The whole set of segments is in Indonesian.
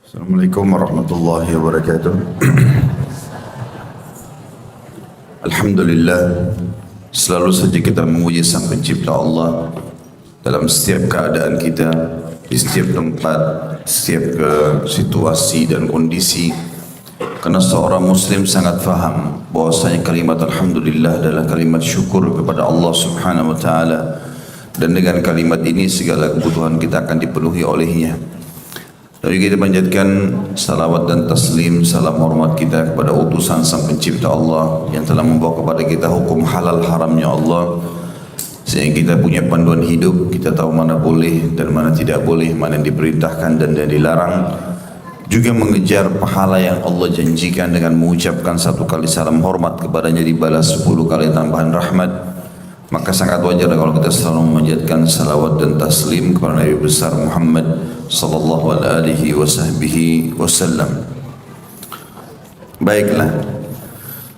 Assalamualaikum warahmatullahi wabarakatuh. Alhamdulillah, selalu saja kita memuji Sang Pencipta Allah dalam setiap keadaan kita, di setiap tempat, setiap situasi dan kondisi. Karena seorang Muslim sangat faham bahwasanya kalimat Alhamdulillah adalah kalimat syukur kepada Allah Subhanahu Wa Taala, dan dengan kalimat ini segala kebutuhan kita akan dipenuhi olehnya. Dari kita panjatkan salawat dan taslim, salam hormat kita kepada utusan Sang Pencipta Allah yang telah membawa kepada kita hukum halal haramnya Allah, sehingga kita punya panduan hidup. Kita tahu mana boleh dan mana tidak boleh, mana yang diperintahkan dan yang dilarang. Juga mengejar pahala yang Allah janjikan dengan mengucapkan satu kali salam hormat kepadanya dibalas 10 kali tambahan rahmat. Maka sangat wajar kalau kita selalu memanjatkan salawat dan taslim kepada Nabi besar Muhammad sallallahu alaihi wasallam. Baiklah,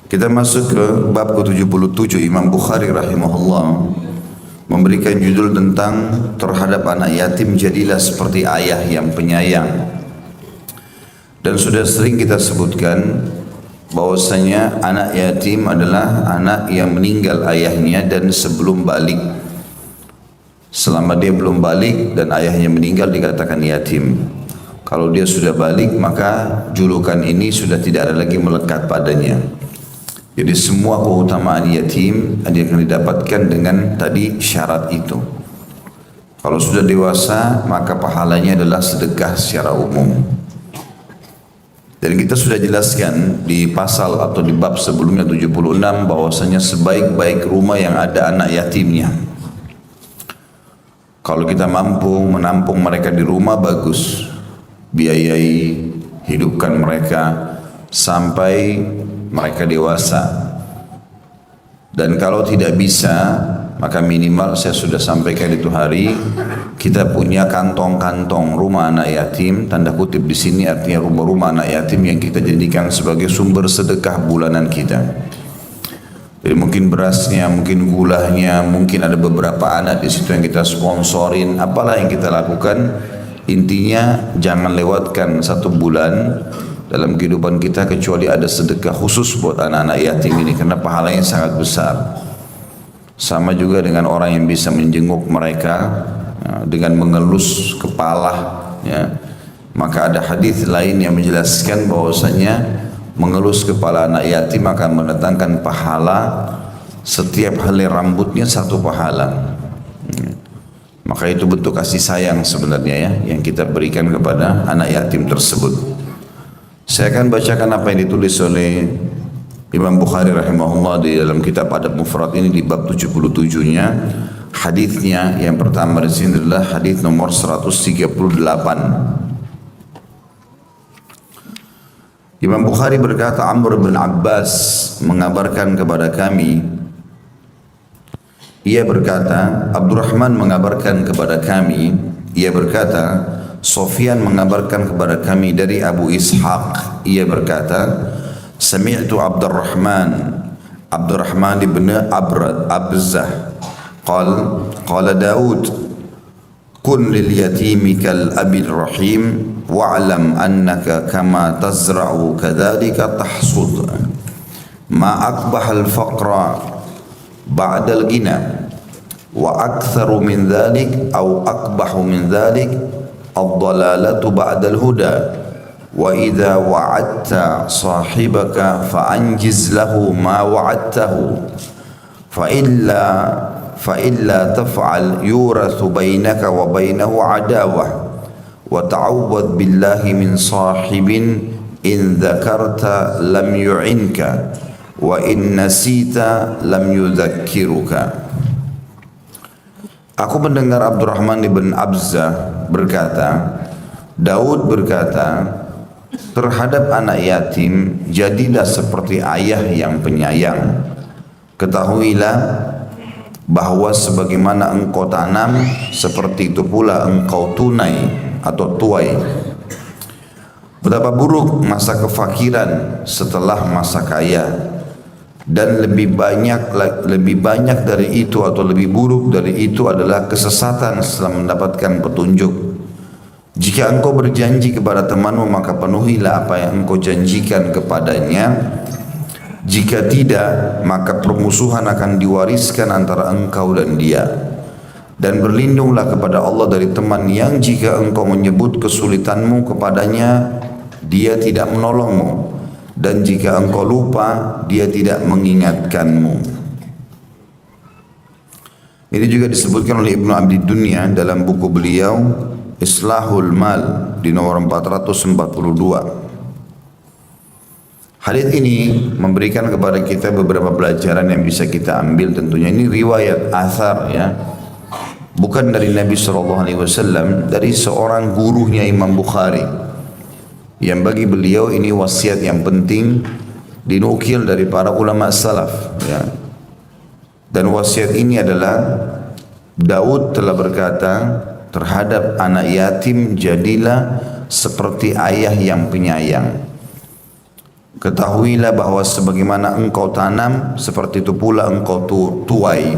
kita masuk ke bab ke-77. Imam Bukhari rahimahullah memberikan judul tentang terhadap anak yatim jadilah seperti ayah yang penyayang. Dan sudah sering kita sebutkan bahwasanya anak yatim adalah anak yang meninggal ayahnya dan sebelum balik. Selama dia belum balik dan ayahnya meninggal dikatakan yatim. Kalau dia sudah balik maka julukan ini sudah tidak ada lagi melekat padanya. Jadi semua keutamaan yatim akan didapatkan dengan tadi syarat itu. Kalau sudah dewasa maka pahalanya adalah sedekah secara umum. Dan kita sudah jelaskan di pasal atau di bab sebelumnya 76 bahwasanya sebaik-baik rumah yang ada anak yatimnya. Kalau kita mampu menampung mereka di rumah bagus, biayai hidupkan mereka sampai mereka dewasa. Dan kalau tidak bisa, maka minimal saya sudah sampaikan itu hari kita punya kantong-kantong rumah anak yatim, tanda kutip di sini artinya rumah-rumah anak yatim yang kita jadikan sebagai sumber sedekah bulanan kita. Jadi mungkin berasnya, mungkin gulanya, mungkin ada beberapa anak di situ yang kita sponsorin, apalah yang kita lakukan. Intinya jangan lewatkan 1 bulan dalam kehidupan kita kecuali ada sedekah khusus buat anak-anak yatim ini, karena pahalanya sangat besar. Sama juga dengan orang yang bisa menjenguk mereka dengan mengelus kepala, ya. Maka ada hadis lain yang menjelaskan bahwasanya mengelus kepala anak yatim akan mendatangkan pahala, setiap helai rambutnya 1 pahala. Maka itu bentuk kasih sayang sebenarnya, ya, yang kita berikan kepada anak yatim tersebut. Saya akan bacakan apa yang ditulis oleh Imam Bukhari rahimahullah di dalam kitab Adab Mufrad ini di bab 77-nya. Hadisnya yang pertama di sini adalah hadis nomor 138. Imam Bukhari berkata, Amr bin Abbas mengabarkan kepada kami, ia berkata, Abdurrahman mengabarkan kepada kami, ia berkata, Sofyan mengabarkan kepada kami dari Abu Ishaq, ia berkata, Sami'tu Abdurrahman ibn Abzah qala Daud kun lil yatimi kal abil rahim wa'lam annaka kama tazra'u kadhalika tahsud ma akbah al faqra ba'da al ghina wa aktharu min dhalik aw akbahu min dhalik ad-dalalatu ba'da al huda wa idza wa'adta sahibaka fa'anjiz lahu ma wa'adtahu fa illa taf'al yurathu bainaka wa bainahu adawah wa ta'awwadh billahi min sahibin in dhakarta lam yu'inka wa in nasita lam yudhakkiruka. Aku mendengar Abdurrahman ibn Abzah berkata, Daud berkata, terhadap anak yatim jadilah seperti ayah yang penyayang. Ketahuilah bahwa sebagaimana engkau tanam, seperti itu pula engkau tunai atau tuai. Betapa buruk masa kefakiran setelah masa kaya, dan lebih banyak dari itu atau lebih buruk dari itu adalah kesesatan setelah mendapatkan petunjuk. Jika engkau berjanji kepada temanmu maka penuhilah apa yang engkau janjikan kepadanya. Jika tidak maka permusuhan akan diwariskan antara engkau dan dia. Dan berlindunglah kepada Allah dari teman yang jika engkau menyebut kesulitanmu kepadanya dia tidak menolongmu, dan jika engkau lupa dia tidak mengingatkanmu. Ini juga disebutkan oleh Ibnu Abdi Dunya dalam buku beliau Islahul Mal di nomor 442. Hadits ini memberikan kepada kita beberapa pelajaran yang bisa kita ambil. Tentunya ini riwayat athar, ya, bukan dari Nabi SAW, dari seorang gurunya Imam Bukhari, yang bagi beliau ini wasiat yang penting dinukil dari para ulama salaf, ya. Dan wasiat ini adalah Daud telah berkata terhadap anak yatim, jadilah seperti ayah yang penyayang. Ketahuilah bahwa sebagaimana engkau tanam, seperti itu pula engkau tuai.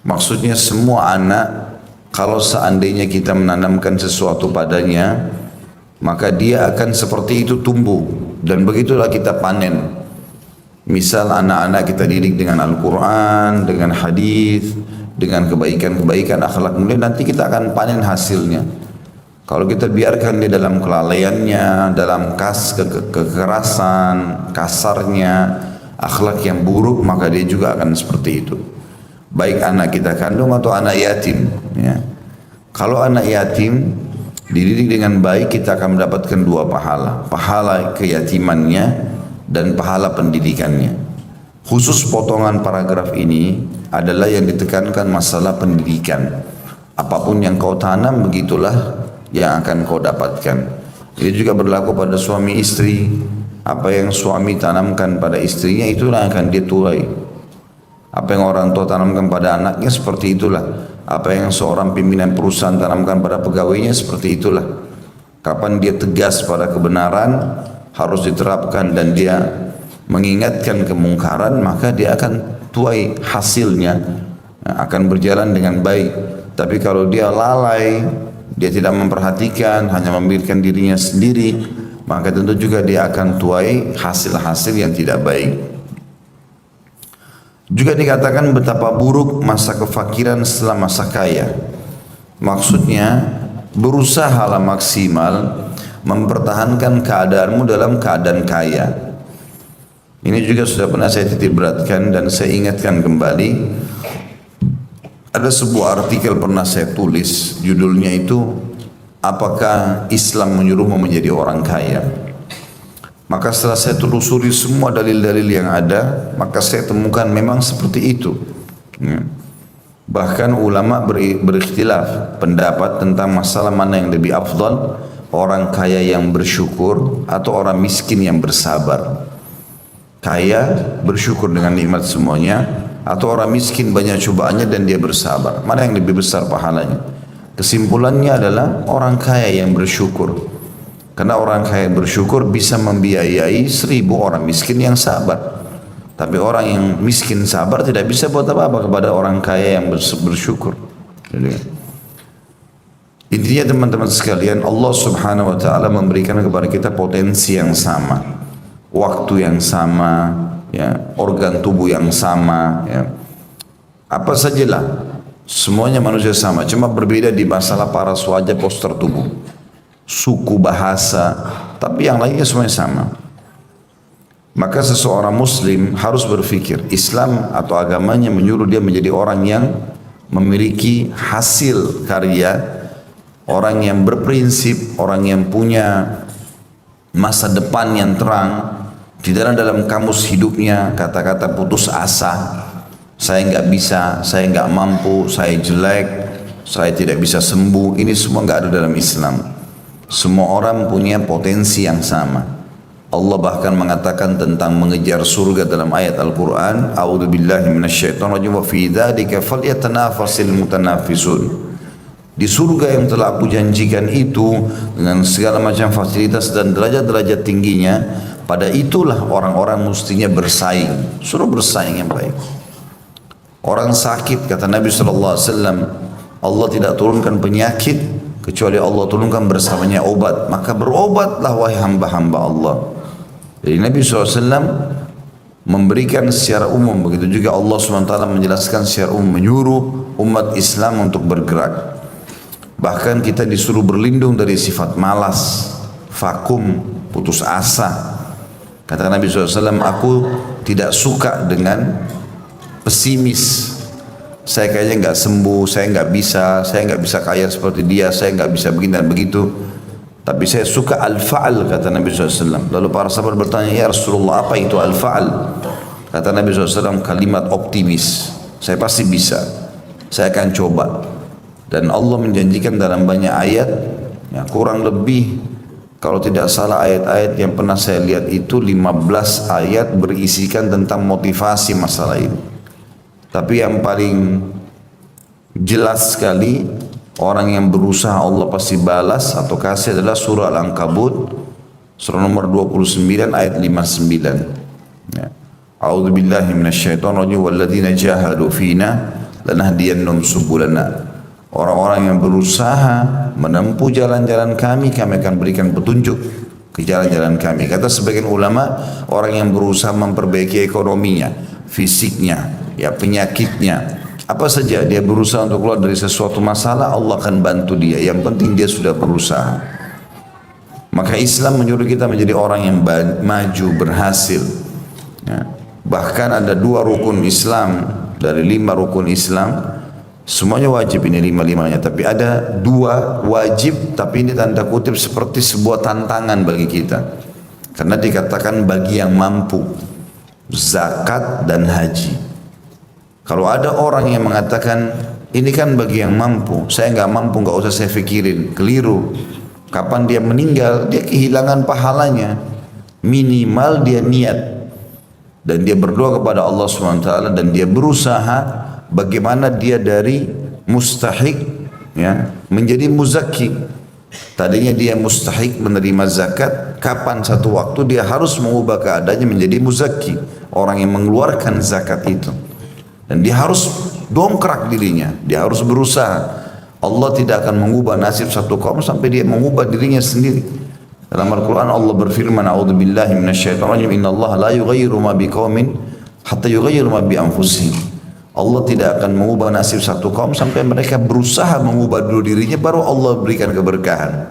Maksudnya semua anak, kalau seandainya kita menanamkan sesuatu padanya, maka dia akan seperti itu tumbuh, dan begitulah kita panen. Misal anak-anak kita didik dengan Al-Quran, dengan hadis, dengan kebaikan-kebaikan akhlak mulia, nanti kita akan panen hasilnya. Kalau kita biarkan dia dalam kelalaiannya, dalam kekerasan, kasarnya, akhlak yang buruk, maka dia juga akan seperti itu. Baik anak kita kandung atau anak yatim, ya. Kalau anak yatim dididik dengan baik, kita akan mendapatkan dua pahala. Pahala keyatimannya dan pahala pendidikannya. Khusus potongan paragraf ini adalah yang ditekankan masalah pendidikan. Apapun yang kau tanam, begitulah yang akan kau dapatkan. Ini juga berlaku pada suami istri. Apa yang suami tanamkan pada istrinya, itulah yang akan dia tuai. Apa yang orang tua tanamkan pada anaknya, seperti itulah. Apa yang seorang pimpinan perusahaan tanamkan pada pegawainya, seperti itulah. Kapan dia tegas pada kebenaran, harus diterapkan, dan dia mengingatkan kemungkaran, maka dia akan tuai hasilnya, akan berjalan dengan baik. Tapi kalau dia lalai, dia tidak memperhatikan, hanya memikirkan dirinya sendiri, maka tentu juga dia akan tuai hasil-hasil yang tidak baik. Juga dikatakan betapa buruk masa kefakiran setelah masa kaya. Maksudnya berusahalah maksimal mempertahankan keadaanmu dalam keadaan kaya. Ini juga sudah pernah saya titik beratkan dan saya ingatkan kembali. Ada sebuah artikel pernah saya tulis, judulnya itu apakah Islam menyuruhmu menjadi orang kaya? Maka setelah saya telusuri semua dalil-dalil yang ada, maka saya temukan memang seperti itu, ya. Bahkan ulama berikhtilaf pendapat tentang masalah mana yang lebih afdal, orang kaya yang bersyukur atau orang miskin yang bersabar. Kaya bersyukur dengan nikmat semuanya, atau orang miskin banyak cobaannya dan dia bersabar, mana yang lebih besar pahalanya? Kesimpulannya adalah orang kaya yang bersyukur. Karena orang kaya yang bersyukur bisa membiayai 1000 orang miskin yang sabar. Tapi orang yang miskin sabar tidak bisa buat apa-apa kepada orang kaya yang bersyukur. Jadi, intinya teman-teman sekalian, Allah Subhanahu wa taala memberikan kepada kita potensi yang sama, waktu yang sama, ya, organ tubuh yang sama, ya. Apa sajalah, semuanya manusia sama, cuma berbeda di masalah paras wajah, postur tubuh, suku, bahasa, tapi yang lainnya semuanya sama. Maka seseorang muslim harus berpikir, Islam atau agamanya menyuruh dia menjadi orang yang memiliki hasil karya, orang yang berprinsip, orang yang punya masa depan yang terang. Tidak dalam kamus hidupnya kata-kata putus asa, saya nggak bisa, saya nggak mampu, saya jelek, saya tidak bisa sembuh. Ini semua nggak ada dalam Islam. Semua orang punya potensi yang sama. Allah bahkan mengatakan tentang mengejar surga dalam ayat Al-Quran, A'udzubillahi minasyaitonirrajim, wa fi dzalika falyatanafasil mutanafisun. Di surga yang telah aku janjikan itu dengan segala macam fasilitas dan derajat-derajat tingginya, pada itulah orang-orang mestinya bersaing. Suruh bersaing yang baik. Orang sakit, kata Nabi SAW, Allah tidak turunkan penyakit kecuali Allah turunkan bersamanya obat. Maka berobatlah wahai hamba-hamba Allah. Jadi Nabi SAW memberikan secara umum, begitu juga Allah SWT menjelaskan secara umum, menyuruh umat Islam untuk bergerak. Bahkan kita disuruh berlindung dari sifat malas, vakum, putus asa. Kata Nabi SAW, aku tidak suka dengan pesimis. Saya kayaknya nggak sembuh, saya nggak bisa kaya seperti dia, saya nggak bisa begini dan begitu. Tapi saya suka al-fa'al, kata Nabi SAW. Lalu para sahabat bertanya, ya Rasulullah, apa itu al-fa'al? Kata Nabi SAW, kalimat optimis. Saya pasti bisa, saya akan coba. Dan Allah menjanjikan dalam banyak ayat, ya, kurang lebih kalau tidak salah ayat-ayat yang pernah saya lihat itu 15 ayat berisikan tentang motivasi masalah ini. Tapi yang paling jelas sekali, orang yang berusaha Allah pasti balas atau kasih adalah surah Al-Ankabut, surah nomor 29 ayat 59. Ya. A'udzu billahi minasyaitonir rajim, walladzina jahadu fina lanahdiyannahum subulana. Orang-orang yang berusaha menempuh jalan-jalan kami akan berikan petunjuk ke jalan-jalan kami. Kata sebagian ulama, orang yang berusaha memperbaiki ekonominya, fisiknya, ya penyakitnya, apa saja dia berusaha untuk keluar dari sesuatu masalah, Allah akan bantu dia. Yang penting dia sudah berusaha. Maka Islam menyuruh kita menjadi orang yang maju, berhasil. Ya. Bahkan ada 2 rukun Islam dari 5 rukun Islam. Semuanya wajib ini 5-5-nya, tapi ada 2 wajib, tapi ini tanda kutip seperti sebuah tantangan bagi kita. Karena dikatakan bagi yang mampu, zakat dan haji. Kalau ada orang yang mengatakan ini kan bagi yang mampu, saya nggak mampu, nggak usah saya pikirin, keliru. Kapan dia meninggal, dia kehilangan pahalanya. Minimal dia niat dan dia berdoa kepada Allah SWT dan dia berusaha bagaimana dia dari mustahik, ya, menjadi muzakki. Tadinya dia mustahik menerima zakat, kapan satu waktu dia harus mengubah keadaannya menjadi muzakki, orang yang mengeluarkan zakat itu. Dan dia harus dongkrak dirinya, dia harus berusaha. Allah tidak akan mengubah nasib satu kaum sampai dia mengubah dirinya sendiri. Dalam Al-Quran Allah berfirman, a'udzubillahi minasyaitonir rajim, innallaha la yughayyiru ma biqaumin hatta yughayyiru ma bi anfusihim. Allah tidak akan mengubah nasib satu kaum sampai mereka berusaha mengubah dulu dirinya, baru Allah berikan keberkahan.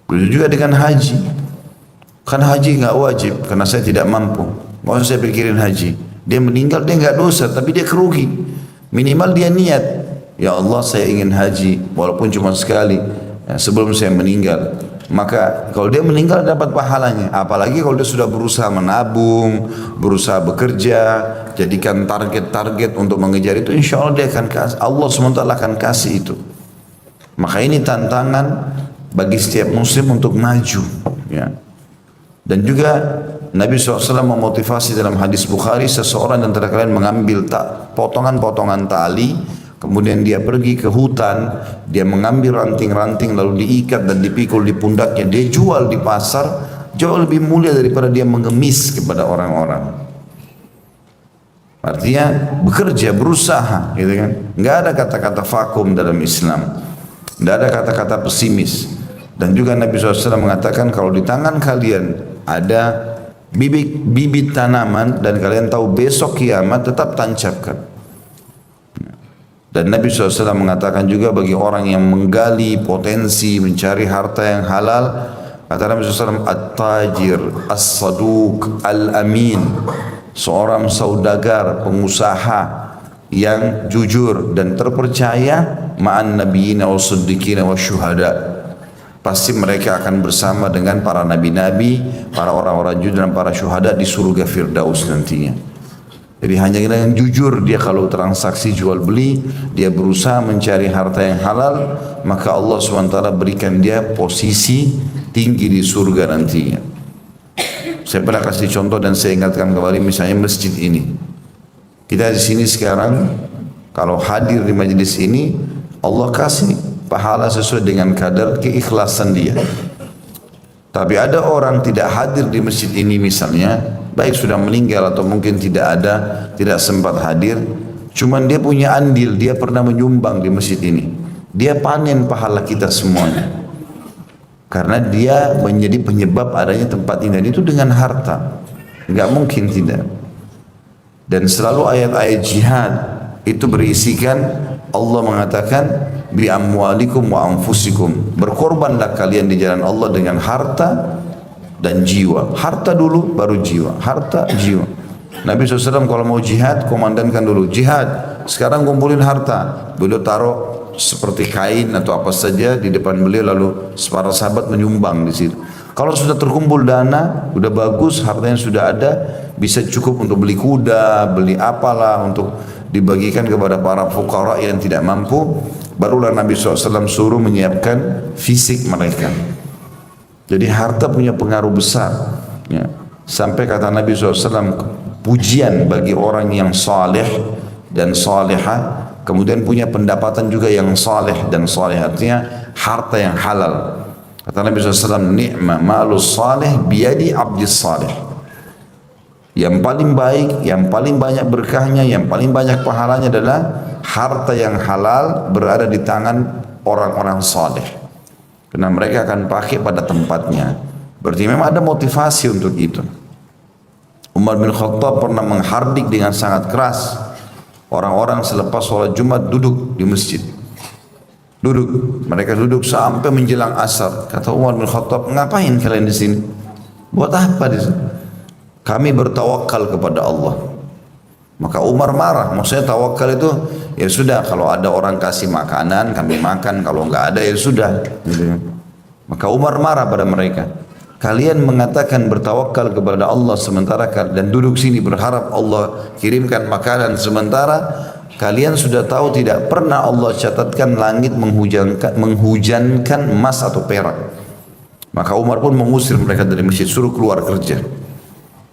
Begitu juga dengan haji. Kan haji nggak wajib karena saya tidak mampu. Mau saya pikirin haji. Dia meninggal, dia nggak dosa, tapi dia kerugi. Minimal dia niat, ya Allah saya ingin haji walaupun cuma sekali, ya, sebelum saya meninggal. Maka kalau dia meninggal dapat pahalanya. Apalagi kalau dia sudah berusaha menabung, berusaha bekerja, jadikan target-target untuk mengejar itu, insya Allah dia akan kasih, Allah SWT akan kasih itu. Maka ini tantangan bagi setiap muslim untuk maju, ya. Dan juga Nabi SAW memotivasi dalam hadis Bukhari, seseorang di antara kalian mengambil potongan-potongan tali, kemudian dia pergi ke hutan, dia mengambil ranting-ranting lalu diikat dan dipikul di pundaknya, dia jual di pasar, jauh lebih mulia daripada dia mengemis kepada orang-orang. Artinya bekerja, berusaha, gitu kan. Nggak ada kata-kata vakum dalam Islam, nggak ada kata-kata pesimis. Dan juga Nabi SAW mengatakan kalau di tangan kalian ada bibit tanaman dan kalian tahu besok kiamat, tetap tancapkan. Dan Nabi SAW mengatakan juga bagi orang yang menggali potensi mencari harta yang halal, kata Nabi SAW, at-tajir as-saduq al-amin, seorang saudagar, pengusaha yang jujur dan terpercaya, ma'an nabiyina wa siddiqina wa syuhada, pasti mereka akan bersama dengan para nabi-nabi, para orang-orang jujur dan para syuhada di surga Firdaus nantinya. Jadi hanya dengan jujur dia kalau transaksi jual beli, dia berusaha mencari harta yang halal, maka Allah SWT berikan dia posisi tinggi di surga nantinya. Saya pernah kasih contoh dan saya ingatkan kembali, misalnya masjid ini. Kita di sini sekarang kalau hadir di majelis ini, Allah kasih pahala sesuai dengan kadar keikhlasan dia. Tapi ada orang tidak hadir di masjid ini misalnya, baik sudah meninggal atau mungkin tidak sempat hadir, cuman dia punya andil, dia pernah menyumbang di masjid ini. dia panen pahala kita semuanya. Karena dia menjadi penyebab adanya tempat ini. Dan itu dengan harta. Enggak mungkin tidak. Dan selalu ayat-ayat jihad itu berisikan Allah mengatakan bi amwalikum wa anfusikum. Berkorbanlah kalian di jalan Allah dengan harta dan jiwa. Harta dulu baru jiwa. Harta, jiwa. Nabi SAW kalau mau jihad, komandankan dulu jihad. Sekarang kumpulin harta. Beliau taruh seperti kain atau apa saja di depan beliau, lalu para sahabat menyumbang di situ. Kalau sudah terkumpul dana, sudah bagus, hartanya sudah ada, bisa cukup untuk beli kuda, beli apalah untuk dibagikan kepada para fuqara yang tidak mampu. Barulah Nabi SAW suruh menyiapkan fisik mereka. Jadi harta punya pengaruh besar. Ya. Sampai kata Nabi SAW, pujian bagi orang yang saleh dan salihah, kemudian punya pendapatan juga yang saleh dan saleh, artinya harta yang halal. Kata Nabi SAW, ni'ma malus saleh biyadi abdis saleh. Yang paling baik, yang paling banyak berkahnya, yang paling banyak pahalanya adalah harta yang halal berada di tangan orang-orang saleh. Karena mereka akan pakai pada tempatnya. Berarti memang ada motivasi untuk itu. Umar bin Khattab pernah menghardik dengan sangat keras orang-orang selepas sholat Jumat duduk di masjid. Duduk, mereka duduk sampai menjelang asar. Kata Umar bin Khattab, ngapain kalian di sini? Buat apa di sini? Kami bertawakal kepada Allah. Maka Umar marah. Maksudnya tawakal itu ya sudah, kalau ada orang kasih makanan kami makan, kalau enggak ada ya sudah. Maka Umar marah pada mereka. Kalian mengatakan bertawakal kepada Allah sementara dan duduk sini berharap Allah kirimkan makanan, sementara kalian sudah tahu tidak pernah Allah catatkan langit menghujankan emas atau perak. Maka Umar pun mengusir mereka dari masjid, suruh keluar kerja.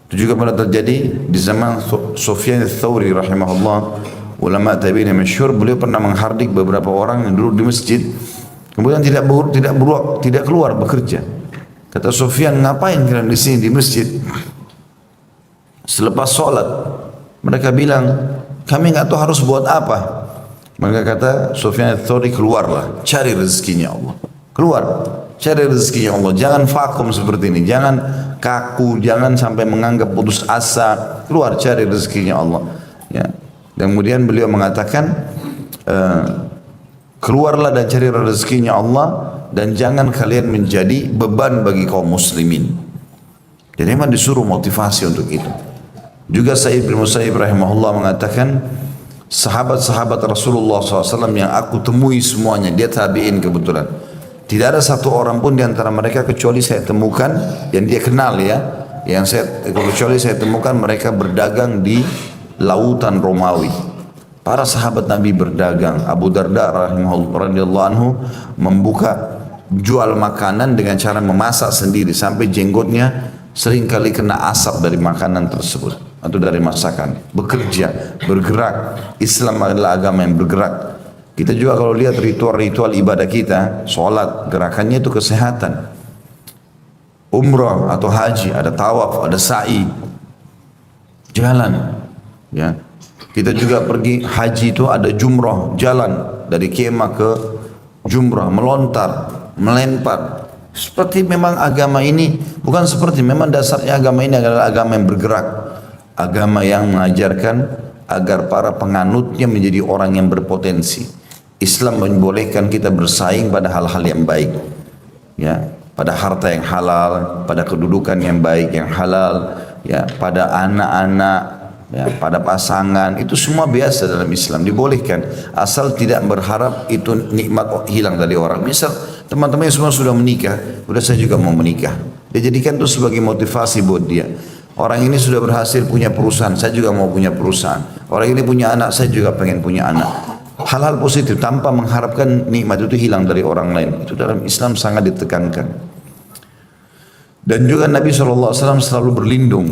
Itu juga pernah terjadi di zaman Sufyan ats-Tsauri rahimahullah, ulama tabi'in yang masyhur. Beliau pernah menghardik beberapa orang yang duduk di masjid, kemudian tidak keluar bekerja. Kata Sufyan, ngapain kalian di sini di masjid? Selepas sholat, mereka bilang, kami nggak tahu harus buat apa. Maka kata Sufyan ats-Tsauri, keluarlah, cari rezekinya Allah. Keluar, cari rezekinya Allah. Jangan vakum seperti ini, jangan kaku, jangan sampai menganggap putus asa. Keluar, cari rezekinya Allah. Ya. Dan kemudian beliau mengatakan, keluarlah dan cari rezekinya Allah, dan jangan kalian menjadi beban bagi kaum muslimin. Jadi memang disuruh motivasi untuk itu. Juga Sa'id bin Musayyib rahimahullah mengatakan, sahabat-sahabat Rasulullah SAW yang aku temui semuanya, dia tabi'in kebetulan, tidak ada satu orang pun di antara mereka kecuali saya temukan, yang dia kenal ya, kecuali saya temukan mereka berdagang di lautan Romawi. Para sahabat Nabi berdagang. Abu Darda radhiyallahu anhu membuka jual makanan dengan cara memasak sendiri sampai jenggotnya sering kali kena asap dari makanan tersebut atau dari masakan. Bekerja, bergerak. Islam adalah agama yang bergerak. Kita juga kalau lihat ritual-ritual ibadah kita, sholat, gerakannya itu kesehatan. Umrah atau haji, ada tawaf, ada sa'i, jalan. Ya, kita juga pergi haji itu ada jumrah, jalan dari kemah ke jumrah, melontar, melempar. Seperti memang agama ini bukan seperti, memang dasarnya agama ini adalah agama yang bergerak, agama yang mengajarkan agar para penganutnya menjadi orang yang berpotensi. Islam membolehkan kita bersaing pada hal-hal yang baik, ya, pada harta yang halal, pada kedudukan yang baik yang halal, ya, pada anak-anak, ya, pada pasangan, itu semua biasa dalam Islam, dibolehkan asal tidak berharap itu nikmat hilang dari orang. Misal teman-teman semua sudah menikah, udah saya juga mau menikah, dia jadikan itu sebagai motivasi buat dia. Orang ini sudah berhasil punya perusahaan, saya juga mau punya perusahaan. Orang ini punya anak, saya juga pengen punya anak. Hal-hal positif tanpa mengharapkan nikmat itu hilang dari orang lain, itu dalam Islam sangat ditekankan. Dan juga Nabi SAW selalu berlindung.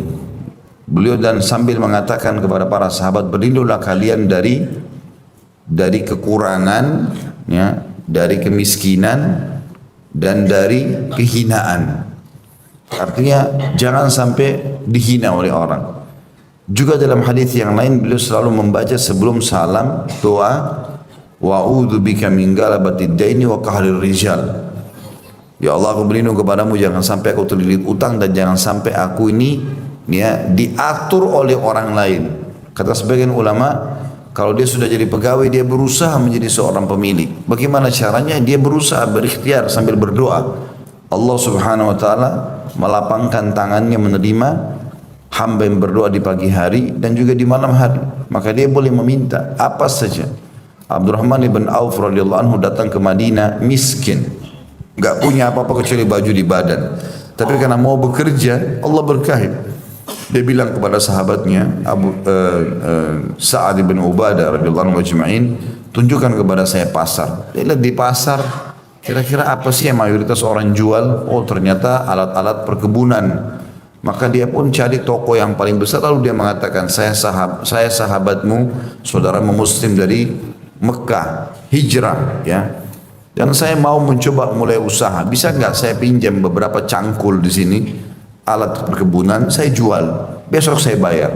Beliau dan sambil mengatakan kepada para sahabat, berlindunglah kalian dari kekurangan, ya, dari kemiskinan dan dari kehinaan. Artinya jangan sampai dihina oleh orang. Juga dalam hadis yang lain beliau selalu membaca sebelum salam doa, wa a'udzu bika min galabatid daini wa qahrir rijal. Ya Allah, aku berlindung kepadamu jangan sampai aku terlilit utang dan jangan sampai aku ini ya diatur oleh orang lain. Kata sebagian ulama, kalau dia sudah jadi pegawai, dia berusaha menjadi seorang pemilik. Bagaimana caranya? Dia berusaha berikhtiar sambil berdoa. Allah subhanahu wa ta'ala melapangkan tangannya menerima hamba yang berdoa di pagi hari dan juga di malam hari. Maka dia boleh meminta apa saja. Abdurrahman ibn Auf radhiyallahu anhu datang ke Madinah miskin. Gak punya apa-apa kecuali baju di badan. Tapi karena mau bekerja, Allah berkahi. Dia bilang kepada sahabatnya Sa'ad bin Ubadah radhiyallahu anhu ajma'in, tunjukkan kepada saya pasar. Dia lihat di pasar, kira-kira apa sih yang mayoritas orang jual? Oh, ternyata alat-alat perkebunan. Maka dia pun cari toko yang paling besar, lalu dia mengatakan, saya sahabatmu, saudaramu muslim dari Mekah, hijrah ya. Dan saya mau mencoba mulai usaha. Bisa nggak saya pinjam beberapa cangkul di sini, alat perkebunan, saya jual. Besok saya bayar.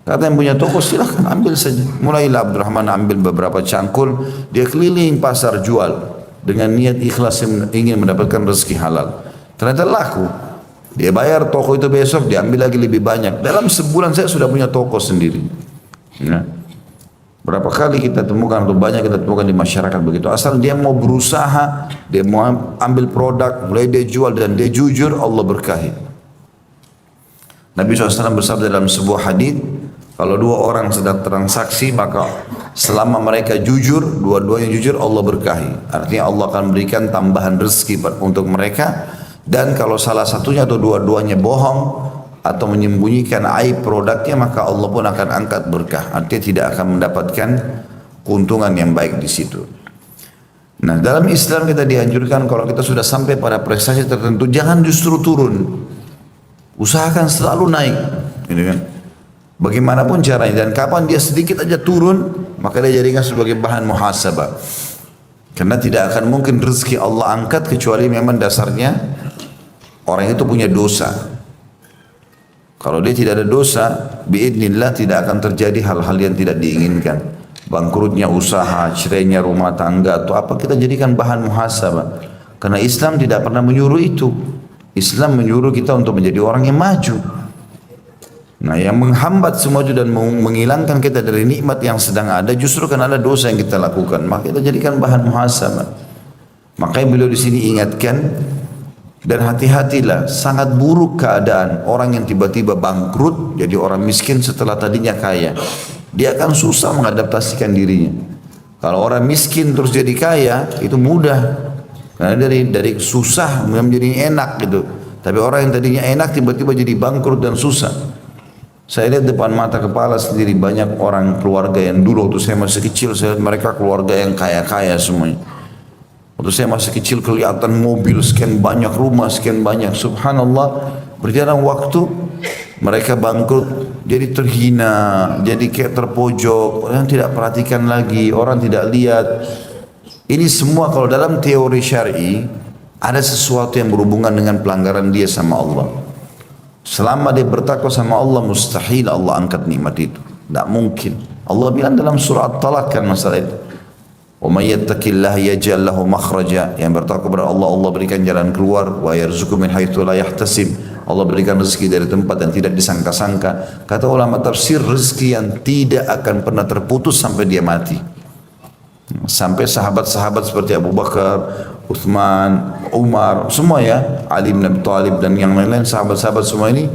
Kata yang punya toko, silahkan ambil saja. Mulailah Abdurrahman ambil beberapa cangkul, dia keliling pasar jual dengan niat ikhlas ingin mendapatkan rezeki halal. Ternyata laku. Dia bayar toko itu besok, dia ambil lagi lebih banyak. Dalam sebulan saya sudah punya toko sendiri. Ya. Berapa kali kita temukan, atau banyak kita temukan di masyarakat begitu. Asal dia mau berusaha, dia mau ambil produk, mulai dia jual dan dia jujur, Allah berkahi. Nabi SAW bersabda dalam sebuah hadis, kalau dua orang sedang transaksi, maka selama mereka jujur, dua-duanya jujur, Allah berkahi. Artinya Allah akan berikan tambahan rezeki untuk mereka. Dan kalau salah satunya atau dua-duanya bohong atau menyembunyikan aib produknya, maka Allah pun akan angkat berkah. Artinya tidak akan mendapatkan keuntungan yang baik di situ. Nah, dalam Islam kita dianjurkan kalau kita sudah sampai pada prestasi tertentu, jangan justru turun. Usahakan selalu naik, gitu kan? Bagaimanapun caranya dan kapan dia sedikit aja turun, maka dia jadikan sebagai bahan muhasabah. Karena tidak akan mungkin rezeki Allah angkat kecuali memang dasarnya orang itu punya dosa. Kalau dia tidak ada dosa, biidznillah tidak akan terjadi hal-hal yang tidak diinginkan. Bangkrutnya usaha, cerainya rumah tangga atau apa, kita jadikan bahan muhasabah. Karena Islam tidak pernah menyuruh itu. Islam menyuruh kita untuk menjadi orang yang maju. Nah, yang menghambat semua itu dan menghilangkan kita dari nikmat yang sedang ada justru karena ada dosa yang kita lakukan. Maka kita jadikan bahan muhasabah. Makanya beliau di sini ingatkan, dan hati-hatilah, sangat buruk keadaan orang yang tiba-tiba bangkrut jadi orang miskin setelah tadinya kaya. Dia akan susah mengadaptasikan dirinya. Kalau orang miskin terus jadi kaya itu mudah. Karena dari susah menjadi enak gitu. Tapi orang yang tadinya enak tiba-tiba jadi bangkrut dan susah. Saya lihat depan mata kepala sendiri banyak orang keluarga yang dulu waktu saya masih kecil, saya lihat mereka keluarga yang kaya-kaya semuanya. Waktu saya masih kecil kelihatan mobil sekian banyak, rumah sekian banyak. Subhanallah, berjalan waktu mereka bangkrut, jadi terhina, jadi kayak terpojok, orang tidak perhatikan lagi, orang tidak lihat. Ini semua kalau dalam teori syar'i ada sesuatu yang berhubungan dengan pelanggaran dia sama Allah. Selama dia bertakwa sama Allah, mustahil Allah angkat nikmat itu. Tidak mungkin. Allah bilang dalam surah At-Talaq kan masalah itu. Wa may yattaqillaha yaj'al lahu makhraja. Yang bertakwa kepada Allah, Allah berikan jalan keluar. Wa yarzuqhu min haitsu la yahtasib. Allah berikan rezeki dari tempat yang tidak disangka-sangka. Kata ulama tafsir, rezeki yang tidak akan pernah terputus sampai dia mati. Sampai sahabat-sahabat seperti Abu Bakar, Uthman, Umar, semua ya, Ali bin Abi Thalib dan yang lain-lain, sahabat-sahabat semua ini,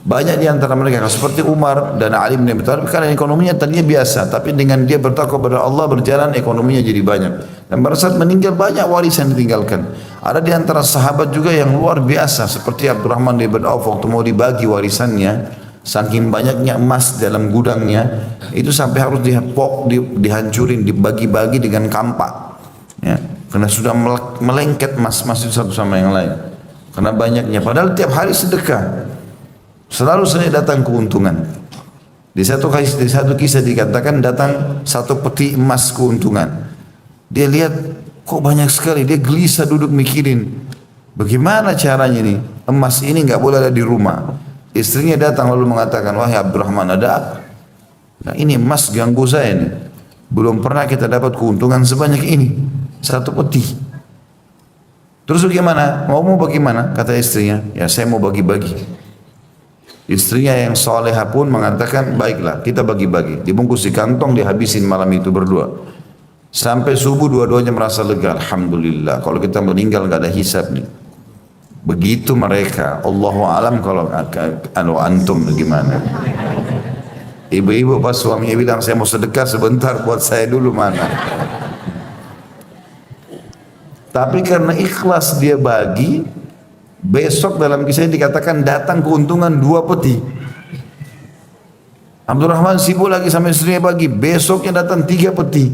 banyak di antara mereka seperti Umar dan Ali bin Abi Thalib karena ekonominya tadinya biasa, tapi dengan dia bertakwa kepada Allah berjalan ekonominya jadi banyak. Dan pada saat meninggal banyak warisan ditinggalkan. Ada di antara sahabat juga yang luar biasa seperti Abdurrahman bin Auf waktu mau dibagi warisannya, saking banyaknya emas dalam gudangnya, itu sampai harus dihancurin, dibagi-bagi dengan kampak. Ya, karena sudah melengket emas-emas itu satu sama yang lain. Karena banyaknya, padahal tiap hari sedekah. Selalu saya datang keuntungan. Di satu kisah dikatakan datang satu peti emas keuntungan. Dia lihat kok banyak sekali, dia gelisah duduk mikirin, bagaimana caranya nih emas ini nggak boleh ada di rumah. Istrinya datang lalu mengatakan, wahai Abdurrahman, ada apa? Nah, ini emas ganggu saya nih. Belum pernah kita dapat keuntungan sebanyak ini. Satu peti. Terus bagaimana? Mau bagaimana? Kata istrinya, ya saya mau bagi-bagi. Istrinya yang soleha pun mengatakan, baiklah kita bagi-bagi. Dibungkus di kantong, dihabisin malam itu berdua. Sampai subuh dua-duanya merasa lega. Alhamdulillah, kalau kita meninggal gak ada hisab nih. Begitu mereka. Allahu alam kalau antum gimana. Ibu-ibu pas suaminya bilang, saya mau sedekah sebentar, buat saya dulu mana. Tapi karena ikhlas dia bagi, besok dalam kisah ini dikatakan datang keuntungan 2 peti. Abdurrahman sibuk lagi sama istrinya bagi, besoknya datang 3 peti.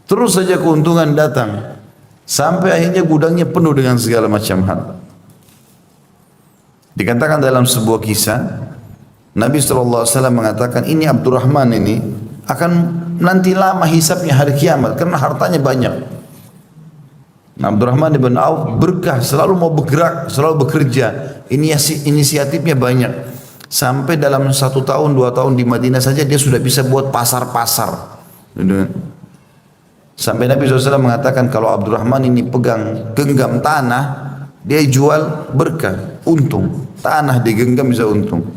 Terus saja keuntungan datang. Sampai akhirnya gudangnya penuh dengan segala macam hal. Dikatakan dalam sebuah kisah, Nabi SAW mengatakan, ini Abdurrahman ini akan nanti lama hisabnya hari kiamat karena hartanya banyak. Abdurrahman ibn Auf berkah, selalu mau bergerak, selalu bekerja. Inisiatifnya banyak. Sampai dalam 1 tahun, 2 tahun di Madinah saja dia sudah bisa buat pasar-pasar. Sampai Nabi SAW mengatakan kalau Abdurrahman ini pegang genggam tanah, dia jual berkah, untung. Tanah digenggam bisa untung.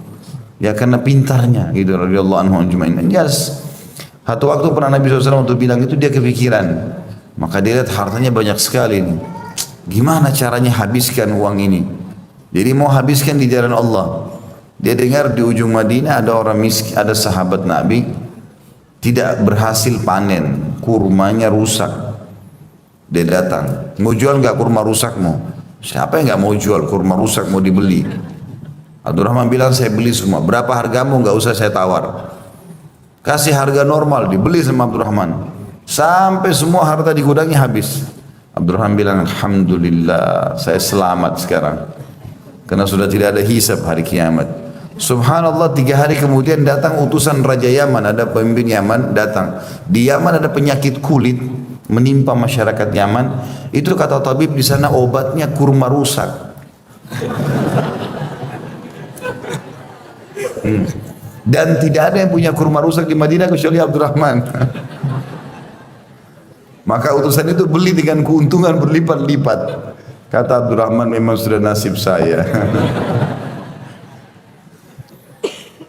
Ya karena pintarnya gitu radhiyallahu anhu ajma'in. Yes. Satu waktu pernah Nabi SAW untuk bilang itu dia kepikiran. Maka dia lihat hartanya banyak sekali nih. Gimana caranya habiskan uang ini? Jadi mau habiskan di jalan Allah. Dia dengar di ujung Madinah ada orang miskin, ada sahabat Nabi tidak berhasil panen, kurmanya rusak. Dia datang, mau jual nggak kurma rusakmu? Siapa yang nggak mau jual kurma rusak mau dibeli? Abdurrahman bilang saya beli semua. Berapa hargamu? Nggak usah saya tawar. Kasih harga normal, dibeli sama Abdurrahman. Sampai semua harta di gudangnya habis. Abdurrahman bilang, alhamdulillah saya selamat sekarang. Karena sudah tidak ada hisab hari kiamat. Subhanallah 3 hari kemudian datang utusan Raja Yaman. Ada pemimpin Yaman datang. Di Yaman ada penyakit kulit menimpa masyarakat Yaman. Itu kata tabib di sana obatnya kurma rusak. Dan tidak ada yang punya kurma rusak di Madinah kecuali Abdurrahman. Maka utusan itu beli dengan keuntungan berlipat-lipat. Kata Abdurrahman, memang sudah nasib saya.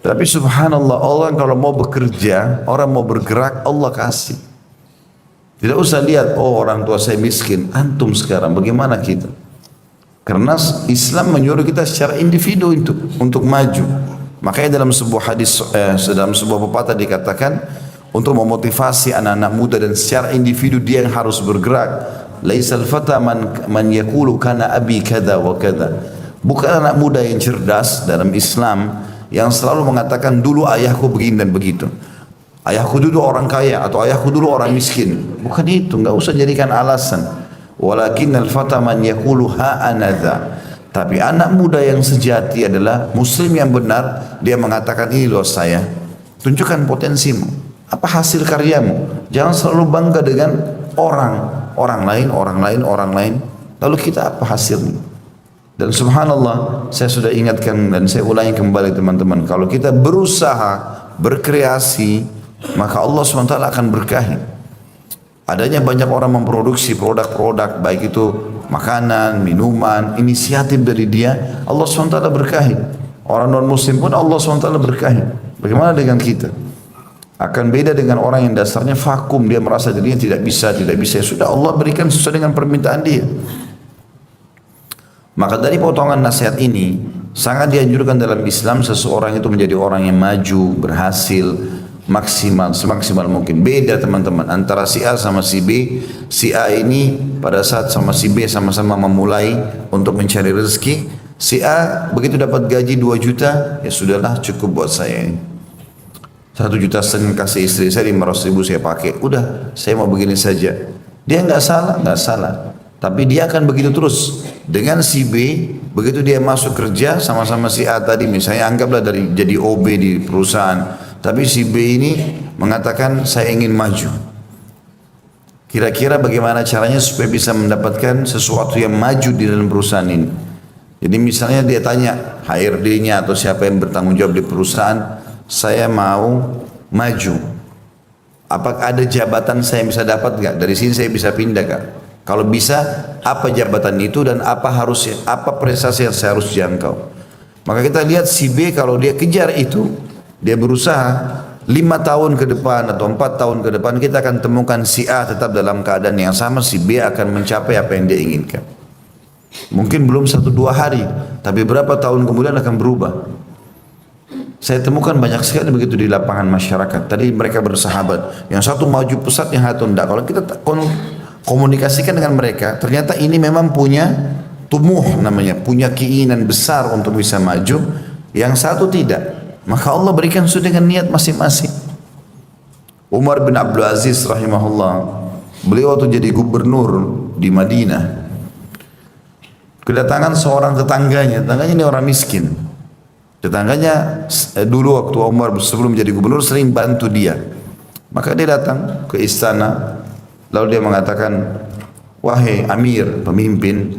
Tapi subhanallah, orang kalau mau bekerja, orang mau bergerak, Allah kasih. Tidak usah lihat, oh orang tua saya miskin, antum sekarang bagaimana kita? Karena Islam menyuruh kita secara individu untuk maju. Makanya dalam sebuah hadis, dalam sebuah pepatah dikatakan, untuk memotivasi anak-anak muda dan secara individu dia yang harus bergerak. Laisal fata man yaqulu kana abi kada wa kada. Bukan anak muda yang cerdas dalam Islam yang selalu mengatakan dulu ayahku begini dan begitu. Ayahku dulu orang kaya atau ayahku dulu orang miskin. Bukan itu, enggak usah jadikan alasan. Walakinnal fata man yaqulu ha anadha. Tapi anak muda yang sejati adalah muslim yang benar, dia mengatakan ini loh saya. Tunjukkan potensimu. Apa hasil karyamu? Jangan selalu bangga dengan orang lain. Lalu kita apa hasilnya? Dan subhanallah, saya sudah ingatkan dan saya ulangi kembali teman-teman. Kalau kita berusaha, berkreasi, maka Allah SWT akan berkahi. Adanya banyak orang memproduksi produk-produk, baik itu makanan, minuman, inisiatif dari dia, Allah SWT berkahi. Orang non-muslim pun Allah SWT berkahi. Bagaimana dengan kita? Akan beda dengan orang yang dasarnya vakum, dia merasa dirinya tidak bisa. Ya sudah, Allah berikan sesuai dengan permintaan dia. Maka dari potongan nasihat ini sangat dianjurkan dalam Islam seseorang itu menjadi orang yang maju, berhasil, semaksimal mungkin. Beda teman-teman antara si A sama si B. Si A ini pada saat sama si B sama-sama memulai untuk mencari rezeki, si A begitu dapat gaji 2 juta, ya sudahlah cukup buat saya ini. 1,5 juta kasih istri saya, 500.000 saya pakai. Udah, saya mau begini saja. Dia nggak salah. Tapi dia akan begitu terus. Dengan si B, begitu dia masuk kerja sama-sama si A tadi, misalnya anggaplah dari jadi OB di perusahaan. Tapi si B ini mengatakan saya ingin maju. Kira-kira bagaimana caranya supaya bisa mendapatkan sesuatu yang maju di dalam perusahaan ini? Jadi misalnya dia tanya HRD-nya atau siapa yang bertanggung jawab di perusahaan, saya mau maju. Apakah ada jabatan saya yang bisa dapat nggak? Dari sini saya bisa pindah kak? Kalau bisa, apa jabatan itu dan apa prestasi yang saya harus jangkau? Maka kita lihat si B kalau dia kejar itu, dia berusaha 5 tahun ke depan atau 4 tahun ke depan kita akan temukan si A tetap dalam keadaan yang sama, si B akan mencapai apa yang dia inginkan. Mungkin belum 1-2 hari, tapi berapa tahun kemudian akan berubah. Saya temukan banyak sekali begitu di lapangan masyarakat. Tadi mereka bersahabat, yang satu maju pesat, yang satu tidak. Kalau kita komunikasikan dengan mereka, ternyata ini memang punya tumuh namanya, punya keinginan besar untuk bisa maju, yang satu tidak. Maka Allah berikan sesuai dengan niat masing-masing. Umar bin Abdul Aziz rahimahullah, beliau waktu jadi gubernur di Madinah, kedatangan seorang tetangganya ini orang miskin. Tetangganya dulu waktu Umar sebelum jadi gubernur sering bantu dia. Maka dia datang ke istana, lalu dia mengatakan, wahai Amir, pemimpin,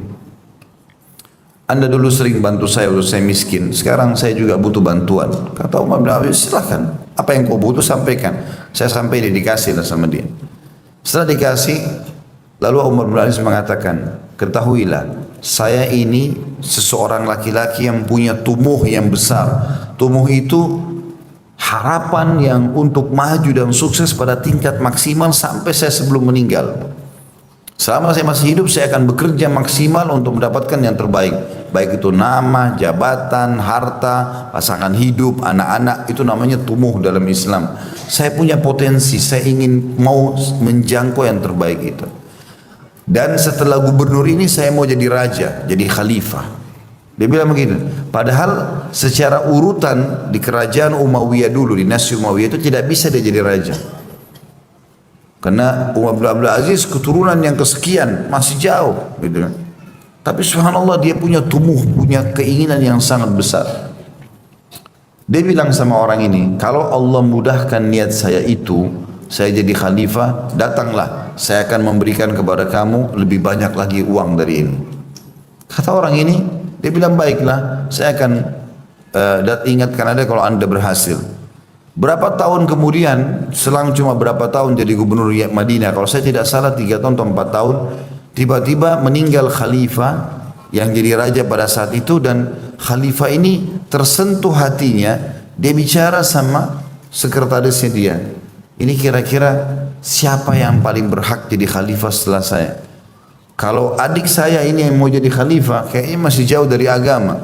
Anda dulu sering bantu saya waktu saya miskin, sekarang saya juga butuh bantuan. Kata Umar bin Abdul Aziz, silahkan, apa yang kau butuh sampaikan. Saya sampai dikasih lah sama dia. Setelah dikasih, lalu Umar bin Abdul Aziz mengatakan, ketahuilah, saya ini seseorang laki-laki yang punya tumuh yang besar. Tumuh itu harapan yang untuk maju dan sukses pada tingkat maksimal sampai saya sebelum meninggal. Selama saya masih hidup, saya akan bekerja maksimal untuk mendapatkan yang terbaik. Baik itu nama, jabatan, harta, pasangan hidup, anak-anak, itu namanya tumuh dalam Islam. Saya punya potensi, saya ingin mau menjangkau yang terbaik itu. Dan setelah gubernur ini saya mau jadi raja, jadi khalifah. Dia bilang begini, padahal secara urutan di kerajaan Umayyah dulu, di Dinasti Umayyah itu tidak bisa dia jadi raja. Karena Umar bin Abdul Aziz keturunan yang kesekian, masih jauh gitu. Tapi subhanallah dia punya tumuh, punya keinginan yang sangat besar. Dia bilang sama orang ini, kalau Allah mudahkan niat saya itu, saya jadi khalifah, datanglah, saya akan memberikan kepada kamu lebih banyak lagi uang dari ini. Kata orang ini, dia bilang baiklah, saya akan ingatkan Anda kalau Anda berhasil. Berapa tahun kemudian, selang cuma berapa tahun jadi gubernur Madinah, kalau saya tidak salah 3 tahun atau 4 tahun, tiba-tiba meninggal khalifah yang jadi raja pada saat itu, dan khalifah ini tersentuh hatinya, dia bicara sama sekretarisnya dia. Ini kira-kira siapa yang paling berhak jadi khalifah setelah saya? Kalau adik saya ini yang mau jadi khalifah, kayaknya masih jauh dari agama.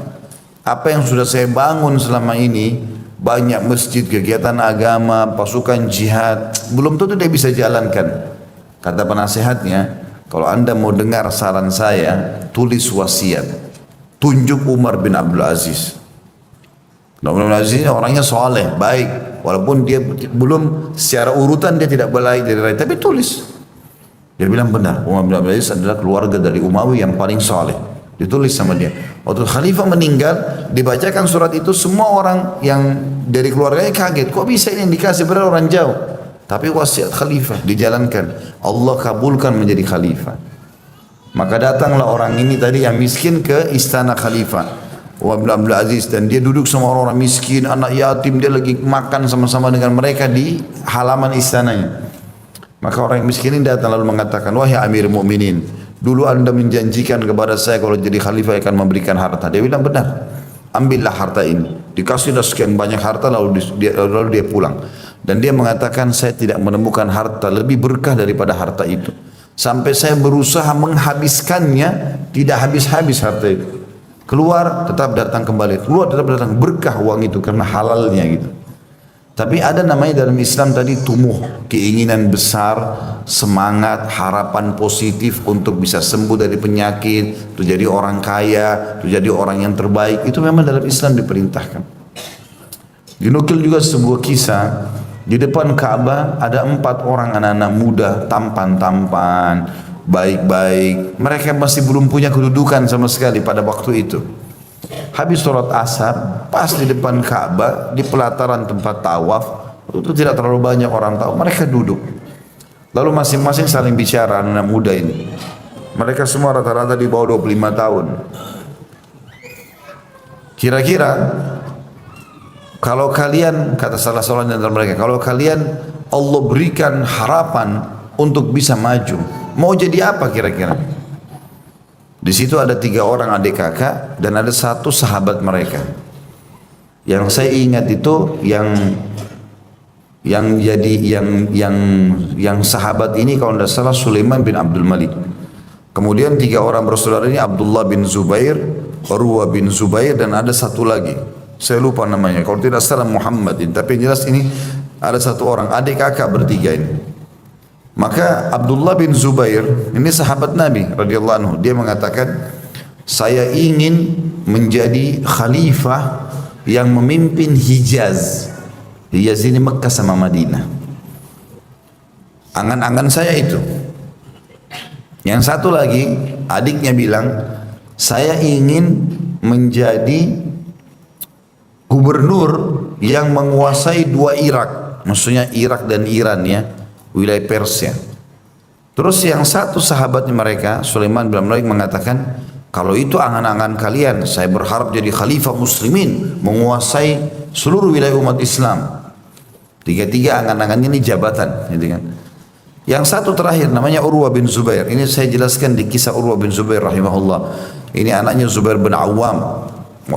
Apa yang sudah saya bangun selama ini, banyak masjid, kegiatan agama, pasukan jihad, belum tentu dia bisa jalankan. Kata penasehatnya, kalau Anda mau dengar saran saya, tulis wasiat. Tunjuk Umar bin Abdul Aziz. Umar bin Abdul Aziz orangnya soleh, baik. Walaupun dia belum secara urutan dia tidak baik dari rakyat, tapi tulis. Dia bilang benar, Umar bin Abdul Aziz adalah keluarga dari Umayyah yang paling soleh. Ditulis sama dia. Waktu khalifah meninggal, dibacakan surat itu, semua orang yang dari keluarganya kaget. Kok bisa ini yang dikasih, padahal orang jauh. Tapi wasiat khalifah dijalankan. Allah kabulkan menjadi khalifah. Maka datanglah orang ini tadi yang miskin ke istana khalifah Umar bin Abdul Aziz, dan dia duduk sama orang-orang miskin, anak yatim, dia lagi makan sama-sama dengan mereka di halaman istananya. Maka orang miskin ini datang lalu mengatakan, wahai Amir Mu'minin, dulu Anda menjanjikan kepada saya kalau jadi khalifah akan memberikan harta. Dia bilang benar, ambillah harta ini. Dikasihlah sekian banyak harta, lalu dia pulang. Dan dia mengatakan, saya tidak menemukan harta lebih berkah daripada harta itu. Sampai saya berusaha menghabiskannya, tidak habis-habis harta itu. Keluar tetap datang kembali, keluar tetap datang, berkah uang itu karena halalnya gitu. Tapi ada namanya dalam Islam tadi tumuh, keinginan besar, semangat, harapan positif untuk bisa sembuh dari penyakit, untuk jadi orang kaya, untuk jadi orang yang terbaik, itu memang dalam Islam diperintahkan. Dinukil juga sebuah kisah, di depan Ka'bah ada 4 orang anak-anak muda, tampan-tampan, baik-baik, mereka masih belum punya kedudukan sama sekali pada waktu itu. Habis sholat asar, pas di depan Ka'bah, di pelataran tempat tawaf, itu tidak terlalu banyak orang tahu, mereka duduk. Lalu masing-masing saling bicara, anak muda ini. Mereka semua rata-rata di bawah 25 tahun. Kira-kira, kalau kalian, kata salah seorang di antara mereka, kalau kalian Allah berikan harapan untuk bisa maju. Mau jadi apa kira-kira? Di situ ada 3 orang adik kakak dan ada 1 sahabat mereka. Yang saya ingat itu yang sahabat ini kalau tidak salah Sulaiman bin Abdul Malik. Kemudian 3 orang bersaudara ini Abdullah bin Zubair, Urwah bin Zubair, dan ada 1 lagi. Saya lupa namanya. Kalau tidak salah Muhammad. Tapi yang jelas ini ada 1 orang adik kakak bertiga ini. Maka Abdullah bin Zubair ini sahabat Nabi radhiyallahu anhu. Dia mengatakan, saya ingin menjadi khalifah yang memimpin Hijaz. Hijaz ini Mekah sama Madinah. Angan-angan saya itu. Yang 1 lagi adiknya bilang, saya ingin menjadi gubernur yang menguasai 2 Irak. Maksudnya Irak dan Iran ya, wilayah Persia. Terus yang 1 sahabatnya mereka, Sulaiman bin Malik, mengatakan, kalau itu angan-angan kalian, saya berharap jadi khalifah muslimin, menguasai seluruh wilayah umat Islam. 3 angan-angan ini jabatan, gitu kan. Yang 1 terakhir namanya Urwah bin Zubair. Ini saya jelaskan di kisah Urwah bin Zubair rahimahullah. Ini anaknya Zubair bin Awam,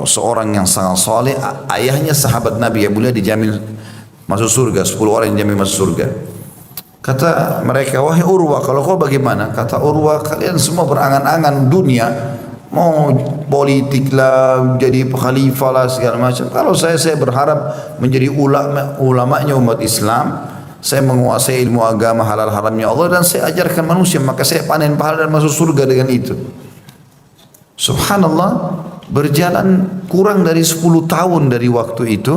seorang yang sangat saleh, ayahnya sahabat Nabi yang mulia, dijamin masuk surga, 10 orang yang dijamin masuk surga. Kata mereka, wahai Urwah, kalau kau bagaimana? Kata Urwah, kalian semua berangan-angan dunia, mau politik lah, jadi khalifah lah, segala macam. Kalau saya berharap menjadi ulamanya umat Islam, saya menguasai ilmu agama halal haramnya Allah, dan saya ajarkan manusia, maka saya panen pahala dan masuk surga dengan itu. Subhanallah, berjalan kurang dari 10 tahun dari waktu itu,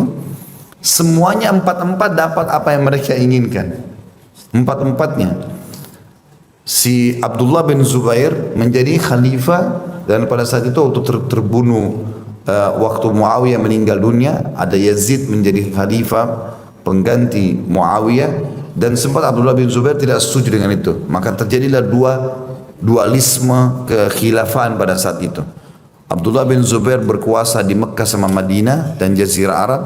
semuanya 4 dapat apa yang mereka inginkan. 4-4-nya. Si Abdullah bin Zubair menjadi khalifah, dan pada saat itu waktu terbunuh waktu Muawiyah meninggal dunia, ada Yazid menjadi khalifah pengganti Muawiyah, dan sempat Abdullah bin Zubair tidak setuju dengan itu. Maka terjadilah dualisme kekhilafan pada saat itu. Abdullah bin Zubair berkuasa di Mekah sama Madinah dan Jazirah Arab,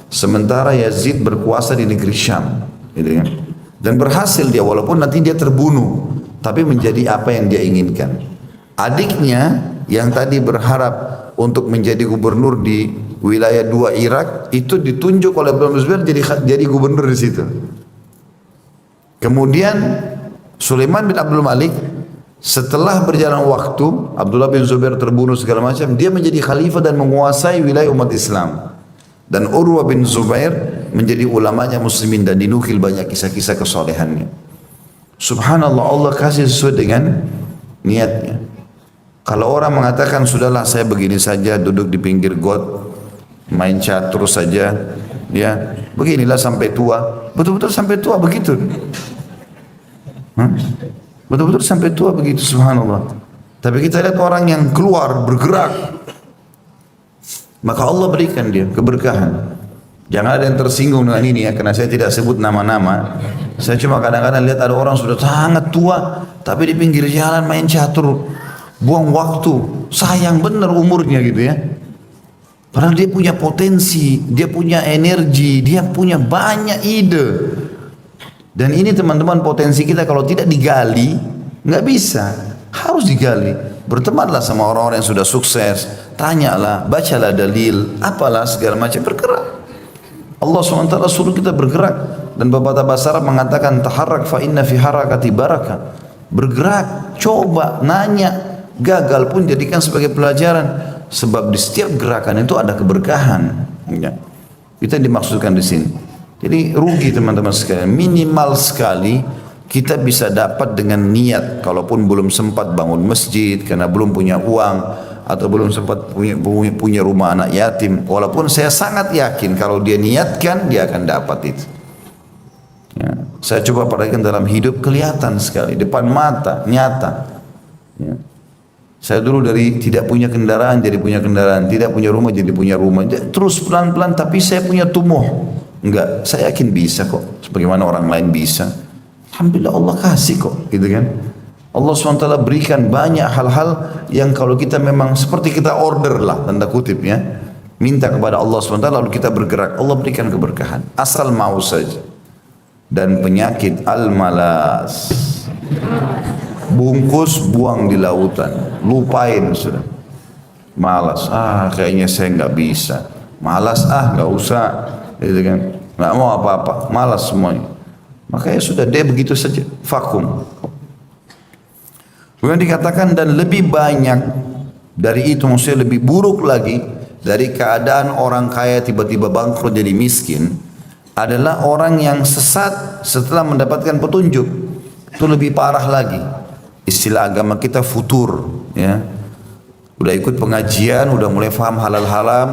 sementara Yazid berkuasa di negeri Syam, gitu kan. Dan berhasil dia, walaupun nanti dia terbunuh, tapi menjadi apa yang dia inginkan. Adiknya yang tadi berharap untuk menjadi gubernur di wilayah 2 Irak, itu ditunjuk oleh Abdullah bin Zubair jadi gubernur di situ. Kemudian Sulaiman bin Abdul Malik, setelah berjalan waktu, Abdullah bin Zubair terbunuh segala macam, dia menjadi khalifah dan menguasai wilayah umat Islam. Dan Urwah bin Zubair menjadi ulamanya muslimin dan dinukil banyak kisah-kisah kesolehannya. Subhanallah, Allah kasih sesuai dengan niatnya. Kalau orang mengatakan, sudahlah saya begini saja, duduk di pinggir got, main catur saja, ya beginilah sampai tua. Betul-betul sampai tua begitu. Betul-betul sampai tua begitu, subhanallah. Tapi kita lihat orang yang keluar, bergerak, maka Allah berikan dia keberkahan. Jangan ada yang tersinggung dengan ini ya, karena saya tidak sebut nama-nama. Saya cuma kadang-kadang lihat ada orang sudah sangat tua, tapi di pinggir jalan main catur, buang waktu, sayang benar umurnya gitu ya. Padahal dia punya potensi, dia punya energi, dia punya banyak ide. Dan ini teman-teman, potensi kita kalau tidak digali, nggak bisa, harus digali. Bertemanlah sama orang-orang yang sudah sukses, tanyalah, bacalah dalil, apalah segala macam, bergerak. Allah SWT suruh kita bergerak, dan pepatah bahasa Arab mengatakan, taharrak fa inna fi harakati barakah. Bergerak, coba, nanya, gagal pun jadikan sebagai pelajaran, sebab di setiap gerakan itu ada keberkahan. Ya. Itu yang dimaksudkan di sini. Jadi rugi teman-teman sekalian, minimal sekali kita bisa dapat dengan niat, kalaupun belum sempat bangun masjid karena belum punya uang, atau belum sempat punya rumah anak yatim, walaupun saya sangat yakin kalau dia niatkan dia akan dapat itu. Ya. Saya coba perhatikan dalam hidup, kelihatan sekali depan mata, nyata. Ya. Saya dulu dari tidak punya kendaraan jadi punya kendaraan, tidak punya rumah jadi punya rumah, terus pelan-pelan, tapi saya punya tumbuh. Enggak, saya yakin bisa kok, sebagaimana orang lain bisa. Alhamdulillah Allah kasih kok, gitu kan. Allah SWT berikan banyak hal-hal yang kalau kita memang seperti kita order lah, tanda kutip ya, minta kepada Allah SWT lalu kita bergerak, Allah berikan keberkahan, asal mau saja. dan penyakit al-malas. Bungkus, buang di lautan, lupain sudah. Malas, kayaknya saya nggak bisa. Malas, nggak usah, gitu kan? Nggak mau apa-apa, malas semuanya. Makanya sudah dia begitu saja, vakum. Kemudian dikatakan dan lebih banyak dari itu, maksudnya lebih buruk lagi dari keadaan orang kaya tiba-tiba bangkrut jadi miskin, adalah orang yang sesat setelah mendapatkan petunjuk. Itu lebih parah lagi. Istilah agama kita futur, ya. Udah ikut pengajian, udah mulai paham halal haram,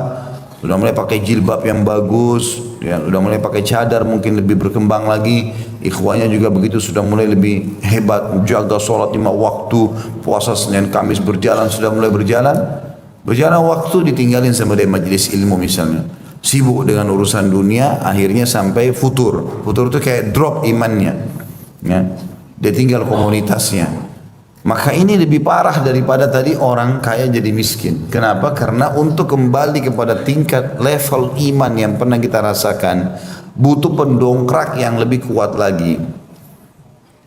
udah mulai pakai jilbab yang bagus, ya, udah mulai pakai cadar, mungkin lebih berkembang lagi. Ikhwanya juga begitu, sudah mulai lebih hebat, jaga sholat 5 waktu, puasa Senin Kamis berjalan, sudah mulai berjalan. Berjalan waktu ditinggalin sama dia majelis ilmu misalnya. Sibuk dengan urusan dunia, akhirnya sampai futur. Futur itu kayak drop imannya, ya. Dia tinggal komunitasnya. Maka ini lebih parah daripada tadi orang kaya jadi miskin. Kenapa? Karena untuk kembali kepada tingkat level iman yang pernah kita rasakan, butuh pendongkrak yang lebih kuat lagi.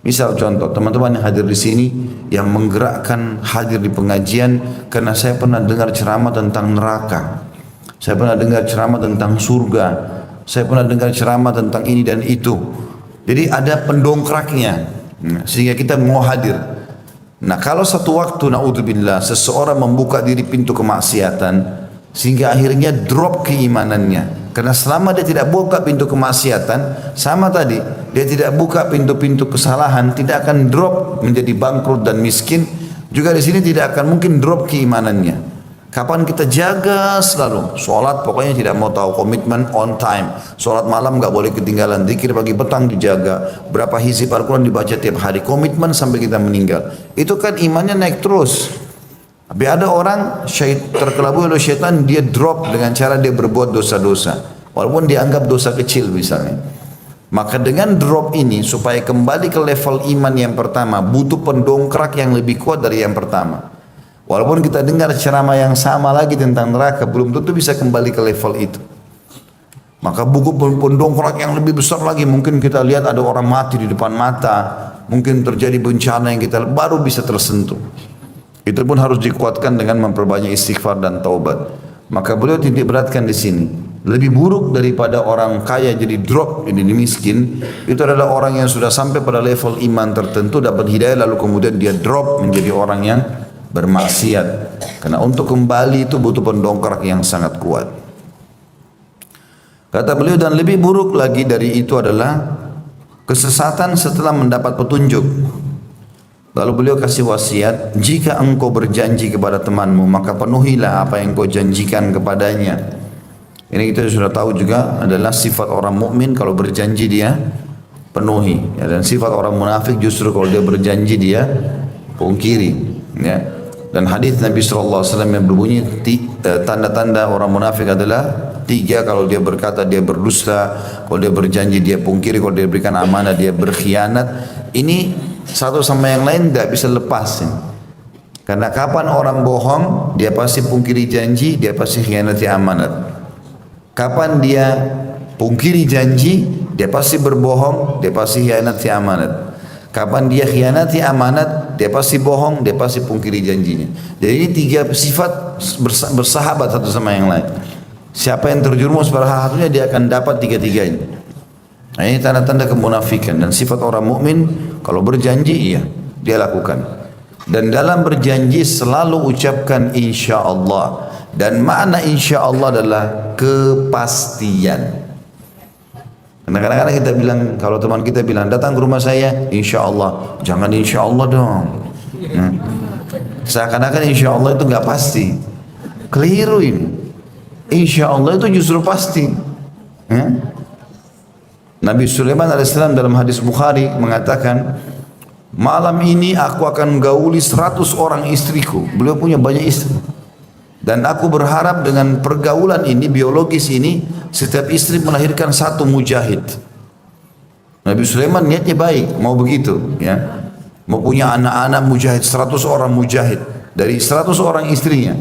Misal contoh, teman-teman yang hadir di sini, yang menggerakkan hadir di pengajian, karena saya pernah dengar ceramah tentang neraka. Saya pernah dengar ceramah tentang surga. Saya pernah dengar ceramah tentang ini dan itu. Jadi ada pendongkraknya, sehingga kita mau hadir. Nah, kalau satu waktu naudzubillah seseorang membuka diri pintu kemaksiatan sehingga akhirnya drop keimanannya, karena selama dia tidak buka pintu kemaksiatan, sama tadi dia tidak buka pintu-pintu kesalahan, tidak akan drop menjadi bangkrut dan miskin. Juga di sini tidak akan mungkin drop keimanannya. Kapan kita jaga selalu sholat, pokoknya tidak mau tahu, komitmen on time. Sholat malam nggak boleh ketinggalan, zikir pagi petang dijaga, berapa hizib Al-Quran dibaca tiap hari, komitmen sampai kita meninggal. Itu kan imannya naik terus. Tapi ada orang terkelabui oleh syaitan, dia drop dengan cara dia berbuat dosa-dosa, walaupun dianggap dosa kecil misalnya. Maka dengan drop ini, supaya kembali ke level iman yang pertama, butuh pendongkrak yang lebih kuat dari yang pertama. Walaupun kita dengar ceramah yang sama lagi tentang neraka, belum tentu bisa kembali ke level itu. Maka buku pendongkrak yang lebih besar lagi, mungkin kita lihat ada orang mati di depan mata, mungkin terjadi bencana yang kita baru bisa tersentuh. Itu pun harus dikuatkan dengan memperbanyak istighfar dan taubat. Maka beliau titik beratkan di sini. Lebih buruk daripada orang kaya jadi drop jadi miskin, itu adalah orang yang sudah sampai pada level iman tertentu, dapat hidayah, lalu kemudian dia drop menjadi orang yang bermaksiat. Karena untuk kembali itu butuh pendongkrak yang sangat kuat. Kata beliau, dan lebih buruk lagi dari itu adalah kesesatan setelah mendapat petunjuk. Lalu beliau kasih wasiat, jika engkau berjanji kepada temanmu, maka penuhilah apa yang kau janjikan kepadanya. Ini kita sudah tahu juga adalah sifat orang mukmin, kalau berjanji dia penuhi, ya, dan sifat orang munafik justru kalau dia berjanji dia pungkiri, ya. Dan hadis Nabi SAW yang berbunyi, tanda-tanda orang munafik adalah 3, kalau dia berkata dia berdusta, kalau dia berjanji dia pungkiri, kalau dia berikan amanah dia berkhianat. Ini satu sama yang lain tidak bisa lepasin. Karena kapan orang bohong, dia pasti pungkiri janji, dia pasti khianati amanat. Kapan dia pungkiri janji, dia pasti berbohong, dia pasti khianati amanat. Kapan dia khianati amanat, dia pasti bohong, dia pasti pungkiri janjinya. Jadi ini 3 sifat bersahabat satu sama yang lain. Siapa yang terjerumus pada hal satunya, dia akan dapat 3-3 ini. Nah, ini tanda-tanda kemunafikan. Dan sifat orang mukmin kalau berjanji, iya, dia lakukan. Dan dalam berjanji selalu ucapkan insya Allah. Dan makna insya Allah adalah kepastian. Karena kadang-kadang kita bilang, kalau teman kita bilang datang ke rumah saya, insya Allah, jangan insya Allah dong. Seakan-akan insya Allah itu nggak pasti. Keliru ini. Insya Allah itu justru pasti. Nabi Sulaiman alaihissalam dalam hadis Bukhari mengatakan, malam ini aku akan gauli 100 orang istriku. Beliau punya banyak istri. Dan aku berharap dengan pergaulan ini, biologis ini, setiap istri melahirkan 1 mujahid. Nabi Sulaiman niatnya baik, mau begitu, ya. Mau punya anak-anak mujahid, 100 orang mujahid dari 100 orang istrinya.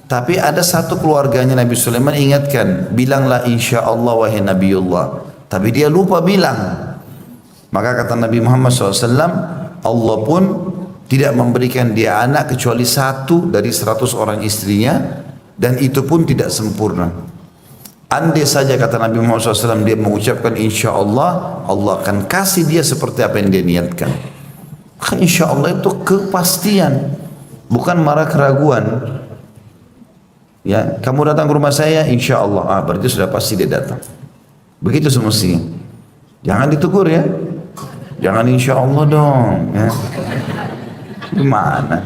Tapi ada satu keluarganya Nabi Sulaiman ingatkan, bilanglah insya Allah wahai Nabiullah. Tapi dia lupa bilang. Maka kata Nabi Muhammad SAW, Allah pun tidak memberikan dia anak kecuali 1 dari 100 orang istrinya, dan itu pun tidak sempurna. Andai saja kata Nabi Muhammad SAW dia mengucapkan insya Allah, Allah akan kasih dia seperti apa yang dia niatkan. Maka insya Allah itu kepastian, bukan marah keraguan. Ya, kamu datang ke rumah saya, insya Allah, berarti sudah pasti dia datang. Begitu semestinya. Jangan ditegur ya, jangan insya Allah dong. Ya. Gimana?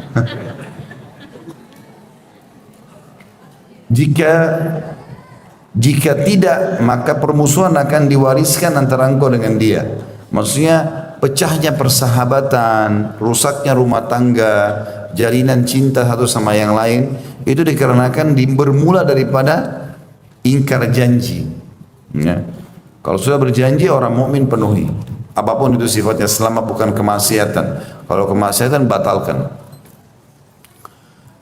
Jika tidak, maka permusuhan akan diwariskan antara engkau dengan dia. Maksudnya pecahnya persahabatan, rusaknya rumah tangga, jalinan cinta satu sama yang lain, itu dikarenakan bermula daripada ingkar janji. Ya. Kalau sudah berjanji, orang mukmin penuhi. Apapun itu sifatnya, selama bukan kemaksiatan. Kalau kemaksiatan, batalkan.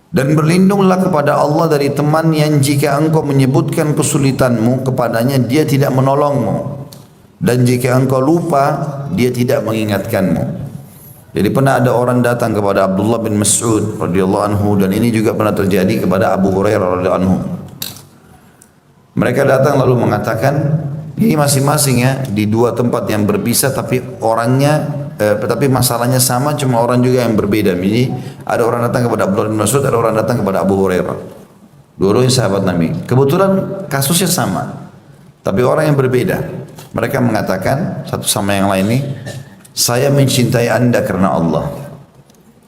Dan berlindunglah kepada Allah dari teman yang jika engkau menyebutkan kesulitanmu kepadanya, dia tidak menolongmu. Dan jika engkau lupa, dia tidak mengingatkanmu. Jadi pernah ada orang datang kepada Abdullah bin Mas'ud radhiyallahu anhu, dan ini juga pernah terjadi kepada Abu Hurairah radhiyallahu anhu. Mereka datang lalu mengatakan, ini masing-masing ya di 2 tempat yang berpisah, tapi orangnya tapi masalahnya sama, cuma orang juga yang berbeda. Jadi ada orang datang kepada Abdullah bin Mas'ud, ada orang datang kepada Abu Hurairah. Dua-duanya sahabat Nabi. Kebetulan kasusnya sama, tapi orang yang berbeda. Mereka mengatakan satu sama yang lain ini, saya mencintai anda karena Allah.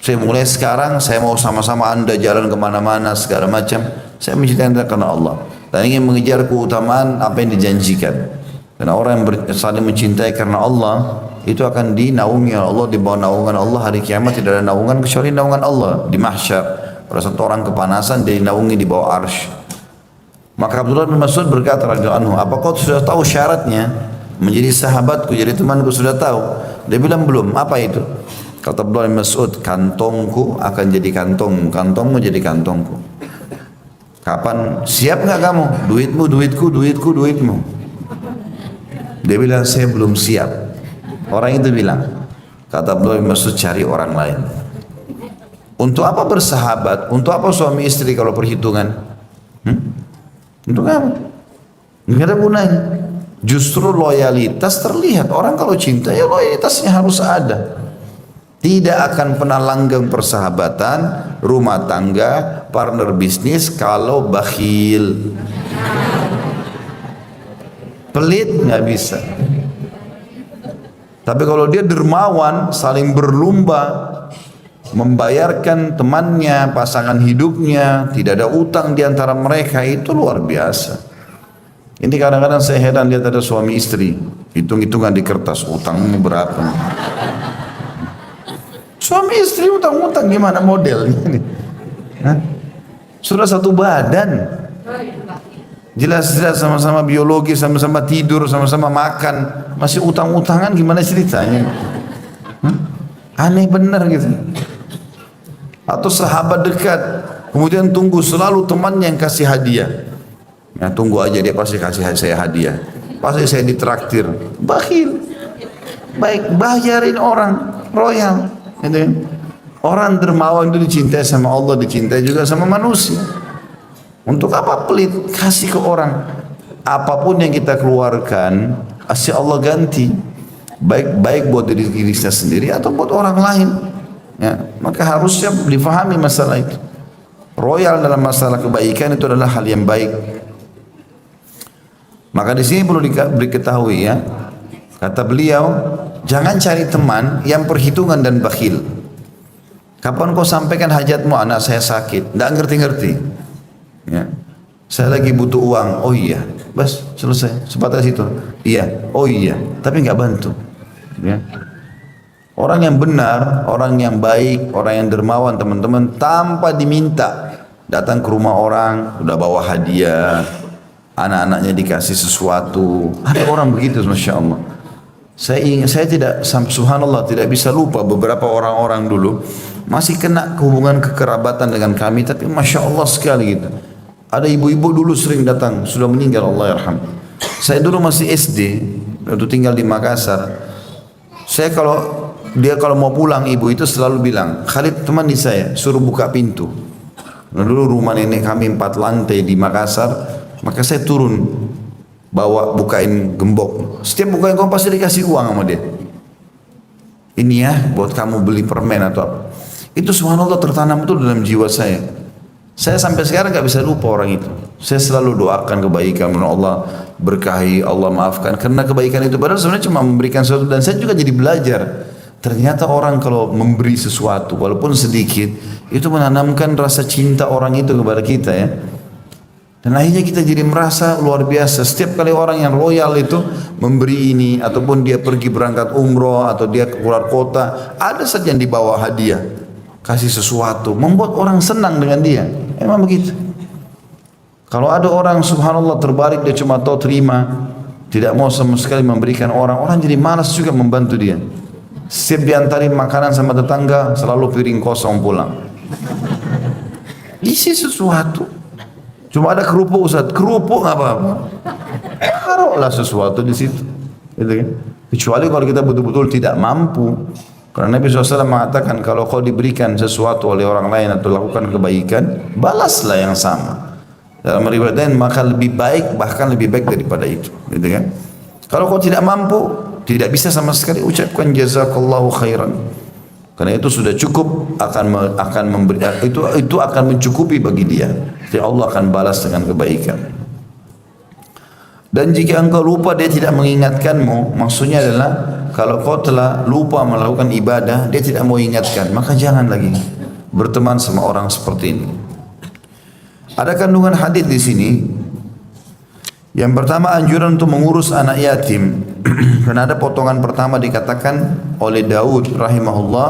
Saya mulai sekarang, saya mau sama-sama anda jalan kemana-mana segala macam. Saya mencintai anda karena Allah dan ingin mengejar keutamaan apa yang dijanjikan. Karena orang yang saling mencintai karena Allah itu akan dinaungi Allah, di bawah naungan Allah hari kiamat. Tidak ada naungan kecuali naungan Allah di mahsyar. Pada satu orang kepanasan, dia dinaungi di bawah arsy. Maka Abdullah bin Mas'ud berkata radhiyallahu anhu, apa kau sudah tahu syaratnya menjadi sahabatku, jadi temanku? Sudah tahu? Dia bilang belum. Apa itu? Kata Abdullah bin Mas'ud, kantongku akan jadi kantongmu, kantongmu jadi kantongku. Kapan? Siap nggak kamu? Duitmu duitku, duitku duitmu. Dia bilang saya belum siap. Orang itu bilang, kata Abdullah bin Mas'ud, cari orang lain. Untuk apa bersahabat? Untuk apa suami istri kalau perhitungan? Untuk apa? Tidak ada gunanya. Justru loyalitas terlihat. Orang kalau cinta ya loyalitasnya harus ada. Tidak akan pernah langgeng persahabatan, rumah tangga, partner bisnis kalau bakhil. Pelit nggak bisa. Tapi kalau dia dermawan, saling berlomba, membayarkan temannya, pasangan hidupnya, tidak ada utang di antara mereka, itu luar biasa. Ini kadang-kadang saya heran lihat ada suami istri, hitung-hitungan di kertas, utangmu berapa? Suami istri utang-utang gimana modelnya nih? Sudah satu badan. Jelas-jelas sama-sama biologi, sama-sama tidur, sama-sama makan, masih utang-utangan, gimana ceritanya? Aneh benar gitu. Atau sahabat dekat, kemudian tunggu selalu temannya yang kasih hadiah. Ya, tunggu aja dia pasti kasih saya hadiah, pasti saya ditraktir. Bakhil. Baik, bayarin orang royal. Gitu. Orang dermawan itu dicintai sama Allah, dicintai juga sama manusia. Untuk apa pelit? Kasih ke orang. Apapun yang kita keluarkan, pasti Allah ganti. Baik buat diri kita sendiri atau buat orang lain. Ya, maka harusnya difahami masalah itu. Royal dalam masalah kebaikan itu adalah hal yang baik. Maka di sini perlu diketahui ya. Kata beliau, jangan cari teman yang perhitungan dan bakhil. Kapan kau sampaikan hajatmu? Anak saya sakit, tidak ngerti-ngerti. Ya. Saya lagi butuh uang. Oh iya, bas selesai. Sebatas itu. Iya, oh iya, tapi nggak bantu. Ya. Orang yang benar, orang yang baik, orang yang dermawan teman-teman, tanpa diminta datang ke rumah orang, udah bawa hadiah, anak-anaknya dikasih sesuatu. Ada orang begitu, masya Allah. Saya tidak, subhanallah, tidak bisa lupa beberapa orang-orang dulu masih kena hubungan kekerabatan dengan kami, tapi masya Allah sekali gitu. Ada ibu-ibu dulu sering datang, sudah meninggal Allah yarham. Saya dulu masih SD, waktu tinggal di Makassar. Kalau mau pulang, ibu itu selalu bilang, Khalid temani saya, suruh buka pintu. Nah, dulu rumah nenek kami 4 lantai di Makassar, maka saya turun bukain gembok. Setiap bukain gembok pasti dikasih uang sama dia. Ini ya buat kamu beli permen atau apa. Itu subhanallah tertanam itu dalam jiwa saya. Saya sampai sekarang gak bisa lupa orang itu. Saya selalu doakan kebaikan, Allah berkahi, Allah maafkan. Karena kebaikan itu padahal sebenarnya cuma memberikan sesuatu. Dan saya juga jadi belajar. Ternyata orang kalau memberi sesuatu walaupun sedikit, itu menanamkan rasa cinta orang itu kepada kita ya. Dan akhirnya kita jadi merasa luar biasa. Setiap kali orang yang loyal itu memberi ini, ataupun dia pergi berangkat umroh, atau dia keluar kota, ada saja yang dibawa hadiah, kasih sesuatu, membuat orang senang dengan dia. Emang begitu. Kalau ada orang subhanallah terbalik, dia cuma tahu terima, tidak mau sama sekali memberikan orang jadi malas juga membantu dia. Setiap diantarin makanan sama tetangga, selalu piring kosong pulang. Isi sesuatu. Cuma ada kerupuk Ustaz, kerupuk nggak apa-apa. Taruhlah sesuatu di situ. Gitu kan? Kecuali kalau kita betul-betul tidak mampu. Karena Nabi SAW mengatakan kalau kau diberikan sesuatu oleh orang lain atau lakukan kebaikan, balaslah yang sama. Dalam riwayat lain maka lebih baik, bahkan lebih baik daripada itu. Gitu kan? Kalau kau tidak mampu, tidak bisa sama sekali, ucapkan jazakallahu khairan. Karena itu sudah cukup, akan memberi, itu akan mencukupi bagi dia. Jadi Allah akan balas dengan kebaikan. Dan jika engkau lupa dia tidak mengingatkanmu, maksudnya adalah kalau kau telah lupa melakukan ibadah, dia tidak mau ingatkan, maka jangan lagi berteman sama orang seperti ini. Ada kandungan hadis di sini. Yang pertama, anjuran untuk mengurus anak yatim. Karena ada potongan pertama dikatakan oleh Daud rahimahullah,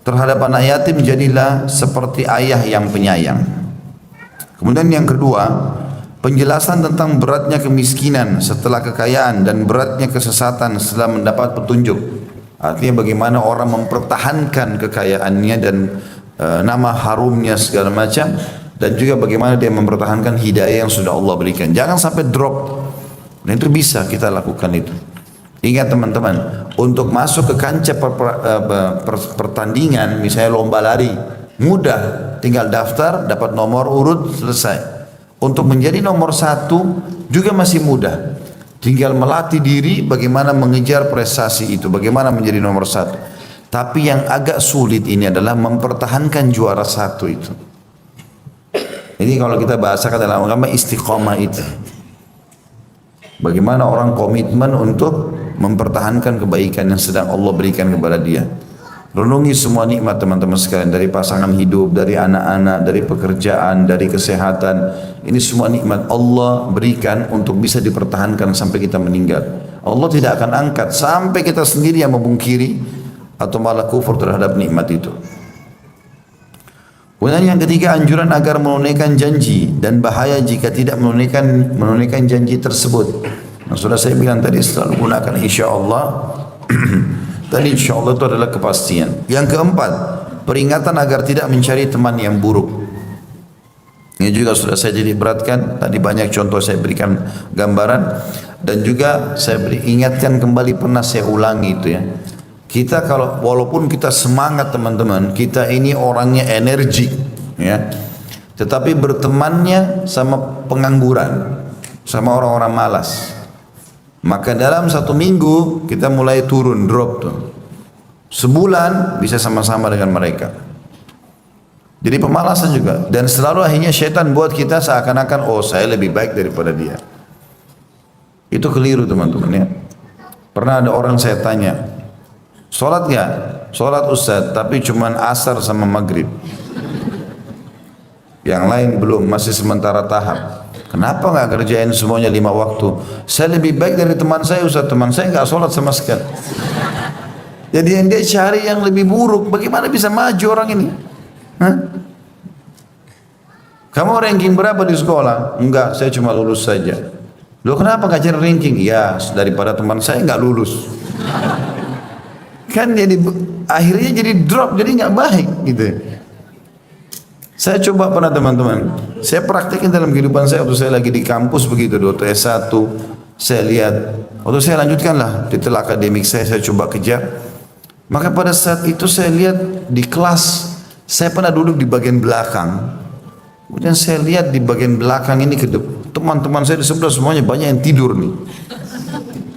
terhadap anak yatim jadilah seperti ayah yang penyayang. Kemudian yang kedua, penjelasan tentang beratnya kemiskinan setelah kekayaan dan beratnya kesesatan setelah mendapat petunjuk. Artinya bagaimana orang mempertahankan kekayaannya dan nama harumnya segala macam, dan juga bagaimana dia mempertahankan hidayah yang sudah Allah berikan. Jangan sampai drop. Dan itu bisa kita lakukan itu. Ingat teman-teman, untuk masuk ke kancah pertandingan, misalnya lomba lari, mudah, tinggal daftar, dapat nomor urut, selesai. Untuk menjadi nomor 1 juga masih mudah, tinggal melatih diri bagaimana mengejar prestasi itu, bagaimana menjadi nomor 1. Tapi yang agak sulit ini adalah mempertahankan juara 1 itu. Ini kalau kita bahasakan dalam agama istiqomah itu. Bagaimana orang komitmen untuk mempertahankan kebaikan yang sedang Allah berikan kepada dia. Renungi semua nikmat teman-teman sekalian, dari pasangan hidup, dari anak-anak, dari pekerjaan, dari kesehatan. Ini semua nikmat Allah berikan untuk bisa dipertahankan sampai kita meninggal. Allah tidak akan angkat sampai kita sendiri yang memungkiri atau malah kufur terhadap nikmat itu. Kemudian yang ketiga, anjuran agar menunaikan janji dan bahaya jika tidak menunaikan janji tersebut. Nah, sudah saya bilang tadi, selalu gunakan insyaallah. Tadi insyaallah itu adalah kepastian. Yang keempat, peringatan agar tidak mencari teman yang buruk. Ini juga sudah saya jadi beratkan. Tadi banyak contoh saya berikan gambaran, dan juga saya ingatkan kembali, pernah saya ulangi itu ya. Kita kalau walaupun kita semangat teman-teman, kita ini orangnya energik ya, tetapi bertemannya sama pengangguran, sama orang-orang malas, maka dalam 1 minggu kita mulai turun, drop tuh. Sebulan bisa sama-sama dengan mereka. Jadi pemalasan juga, dan selalu akhirnya syaitan buat kita seakan-akan oh saya lebih baik daripada dia. Itu keliru teman-teman ya. Pernah ada orang saya tanya, sholat gak? Sholat Ustaz, tapi cuman asar sama maghrib. Yang lain belum, masih sementara tahap. Kenapa gak kerjain semuanya 5 waktu? Saya lebih baik dari teman saya Ustaz, teman saya gak sholat sama sekali. Jadi yang dia cari yang lebih buruk, bagaimana bisa maju orang ini? Hah? Kamu ranking berapa di sekolah? Enggak, saya cuma lulus saja. Loh kenapa gak cari ranking? Ya daripada teman saya gak lulus. Kan jadi akhirnya jadi drop, jadi nggak baik gitu. Saya coba pernah teman-teman, saya praktekin dalam kehidupan saya waktu saya lagi di kampus begitu, waktu S1 saya lihat Waktu saya lanjutkanlah detail akademik saya coba kejar. Maka pada saat itu saya lihat di kelas, saya pernah duduk di bagian belakang. Kemudian saya lihat di bagian belakang ini teman-teman saya di sebelah semuanya banyak yang tidur nih.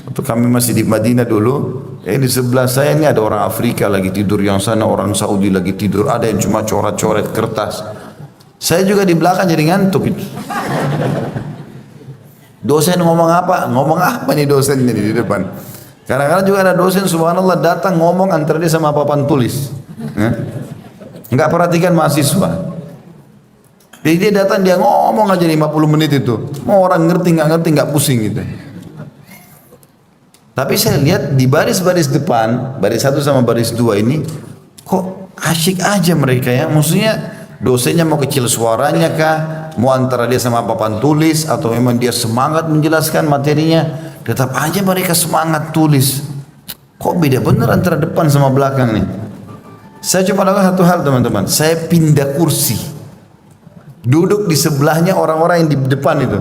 Waktu kami masih di Madinah dulu, di sebelah saya ini ada orang Afrika lagi tidur, yang sana orang Saudi lagi tidur, ada yang cuma coret-coret kertas. Saya juga di belakang jadi ngantuk itu. Dosen ngomong apa? Ngomong apa nih dosen ini di depan? Kadang-kadang juga ada dosen subhanallah datang ngomong antara dia sama papan tulis. Enggak perhatikan mahasiswa. Jadi dia datang dia ngomong aja 50 menit itu. Mau orang ngerti nggak pusing gitu. Tapi saya lihat di baris-baris depan, baris 1 sama baris 2 ini kok asyik aja mereka ya. Maksudnya dosennya mau kecil suaranya kah? Mau antara dia sama papan tulis atau memang dia semangat menjelaskan materinya? Tetap aja mereka semangat tulis. Kok beda bener antara depan sama belakang nih? Saya cuma lakukan satu hal teman-teman. Saya pindah kursi. Duduk di sebelahnya orang-orang yang di depan itu.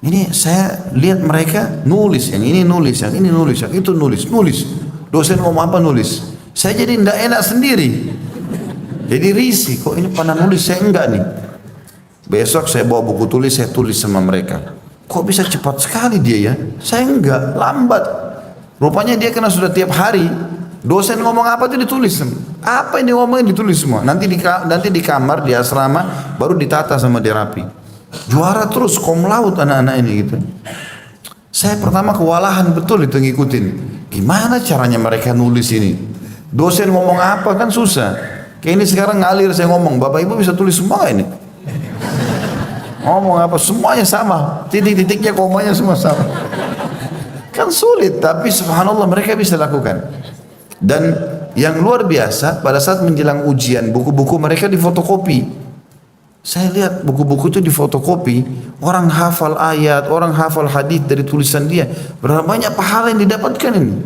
Ini saya lihat mereka nulis. Yang ini nulis, yang ini nulis, yang itu nulis. Dosen ngomong apa nulis. Saya jadi tidak enak sendiri. Jadi risih. Kok ini pada nulis, saya enggak nih. Besok saya bawa buku tulis, saya tulis sama mereka. Kok bisa cepat sekali dia ya? Saya enggak, lambat. Rupanya dia kena sudah tiap hari. Dosen ngomong apa itu ditulis. Apa ini ngomongnya ditulis semua. Nanti di kamar, di asrama, baru ditata sama dia rapi. Juara terus, kom laut anak-anak ini gitu. Saya pertama kewalahan betul itu ngikutin. Gimana caranya mereka nulis ini? Dosen ngomong apa kan susah. Kayak ini sekarang ngalir saya ngomong. Bapak ibu bisa tulis semua ini. Ngomong apa semuanya sama, titik-titiknya komanya semua sama. Kan sulit, tapi subhanallah mereka bisa lakukan. Dan yang luar biasa pada saat menjelang ujian buku-buku mereka difotokopi. Saya lihat buku-buku itu difotokopi, orang hafal ayat, orang hafal hadis dari tulisan dia. Berapa banyak pahala yang didapatkan ini,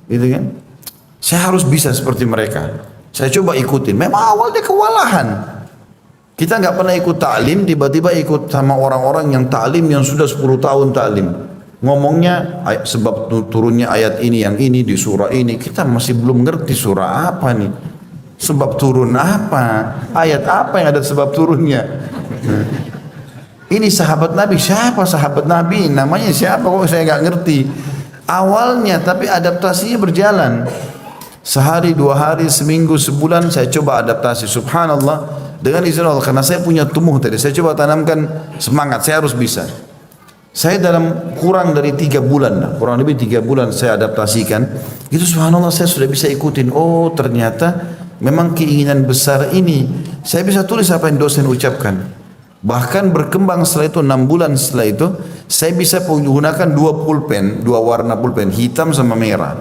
gitu kan? Saya harus bisa seperti mereka. Saya coba ikutin. Memang awalnya kewalahan. Kita nggak pernah ikut ta'lim, tiba-tiba ikut sama orang-orang yang ta'lim yang sudah 10 tahun ta'lim. Ngomongnya sebab turunnya ayat ini, yang ini di surah ini. Kita masih belum ngerti surah apa nih. Sebab turun apa? Ayat apa yang ada sebab turunnya? Ini sahabat Nabi, siapa sahabat Nabi? Namanya siapa kok saya nggak ngerti. Awalnya tapi adaptasinya berjalan. Sehari, 2 hari, seminggu, sebulan saya coba adaptasi. Subhanallah. Dengan izin Allah, karena saya punya tumbuh tadi, saya coba tanamkan semangat, saya harus bisa. Saya dalam kurang dari 3 bulan, kurang lebih 3 bulan saya adaptasikan. Itu subhanallah saya sudah bisa ikutin. Oh ternyata memang keinginan besar ini. Saya bisa tulis apa yang dosen ucapkan. Bahkan berkembang setelah itu 6 bulan setelah itu, saya bisa menggunakan 2 pulpen, 2 warna pulpen, hitam sama merah.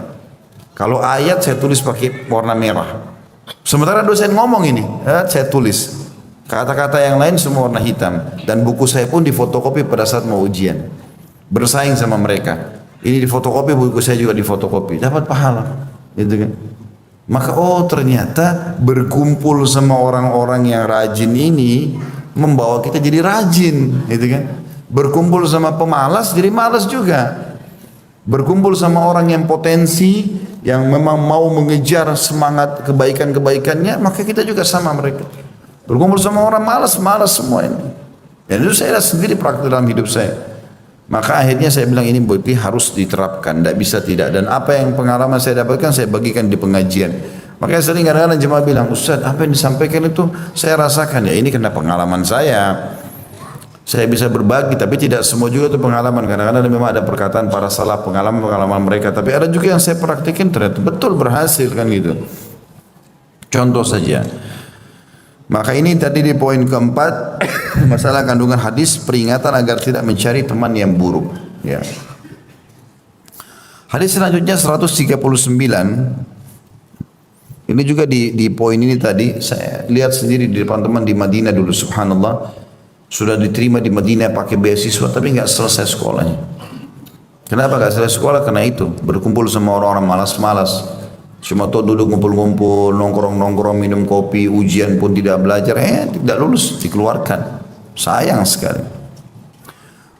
Kalau ayat saya tulis pakai warna merah. Sementara dosen ngomong ini, saya tulis. Kata-kata yang lain semua warna hitam. Dan buku saya pun difotokopi pada saat mau ujian. Bersaing sama mereka. Ini difotokopi, buku saya juga difotokopi. Dapat pahala. Gitu kan? Maka ternyata berkumpul sama orang-orang yang rajin ini membawa kita jadi rajin. Gitu kan? Berkumpul sama pemalas jadi malas juga. Berkumpul sama orang yang potensi, yang memang mau mengejar semangat kebaikan-kebaikannya, maka kita juga sama mereka. Berkumpul sama orang malas semua ini. Dan itu saya sendiri praktik dalam hidup saya. Maka akhirnya saya bilang ini berarti harus diterapkan, tidak bisa tidak. Dan apa yang pengalaman saya dapatkan saya bagikan di pengajian. Makanya sering kadang-kadang jemaah bilang, Ustaz apa yang disampaikan itu saya rasakan. Ya ini karena pengalaman saya. Saya bisa berbagi, tapi tidak semua juga itu pengalaman. Kadang-kadang memang ada perkataan para salaf, pengalaman mereka. Tapi ada juga yang saya praktikin ternyata betul berhasil kan gitu. Contoh saja. Maka ini tadi di poin keempat, masalah kandungan hadis, peringatan agar tidak mencari teman yang buruk. Ya. Hadis selanjutnya 139. Ini juga di poin ini tadi, saya lihat sendiri di depan teman di Madinah dulu, subhanallah. Sudah diterima di Madinah pakai beasiswa tapi nggak selesai sekolahnya. Kenapa nggak selesai sekolah? Karena itu berkumpul sama orang-orang malas-malas. Cuma tuh duduk ngumpul-ngumpul, nongkrong-nongkrong, minum kopi, ujian pun tidak belajar, tidak lulus, dikeluarkan. Sayang sekali.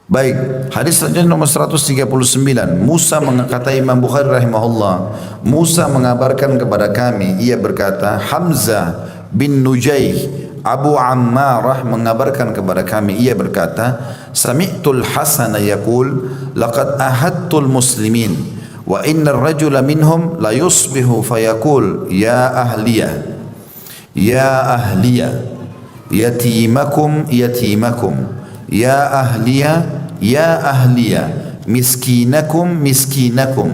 Baik, hadis selanjutnya nomor 139. Musa kata Imam Bukhari rahimahullah, Musa mengabarkan kepada kami, ia berkata, Hamzah bin Nujaih Abu Ammarah mengabarkan kepada kami, ia berkata, Sami'tul Hasan yaqul, laqad ahadtul muslimin wa inna ar-rajula minhum la yusbihu fayaqul ya ahliyah ya ahliyah yatimakum yatimakum ya ahliya ya ahliya miskinakum miskinakum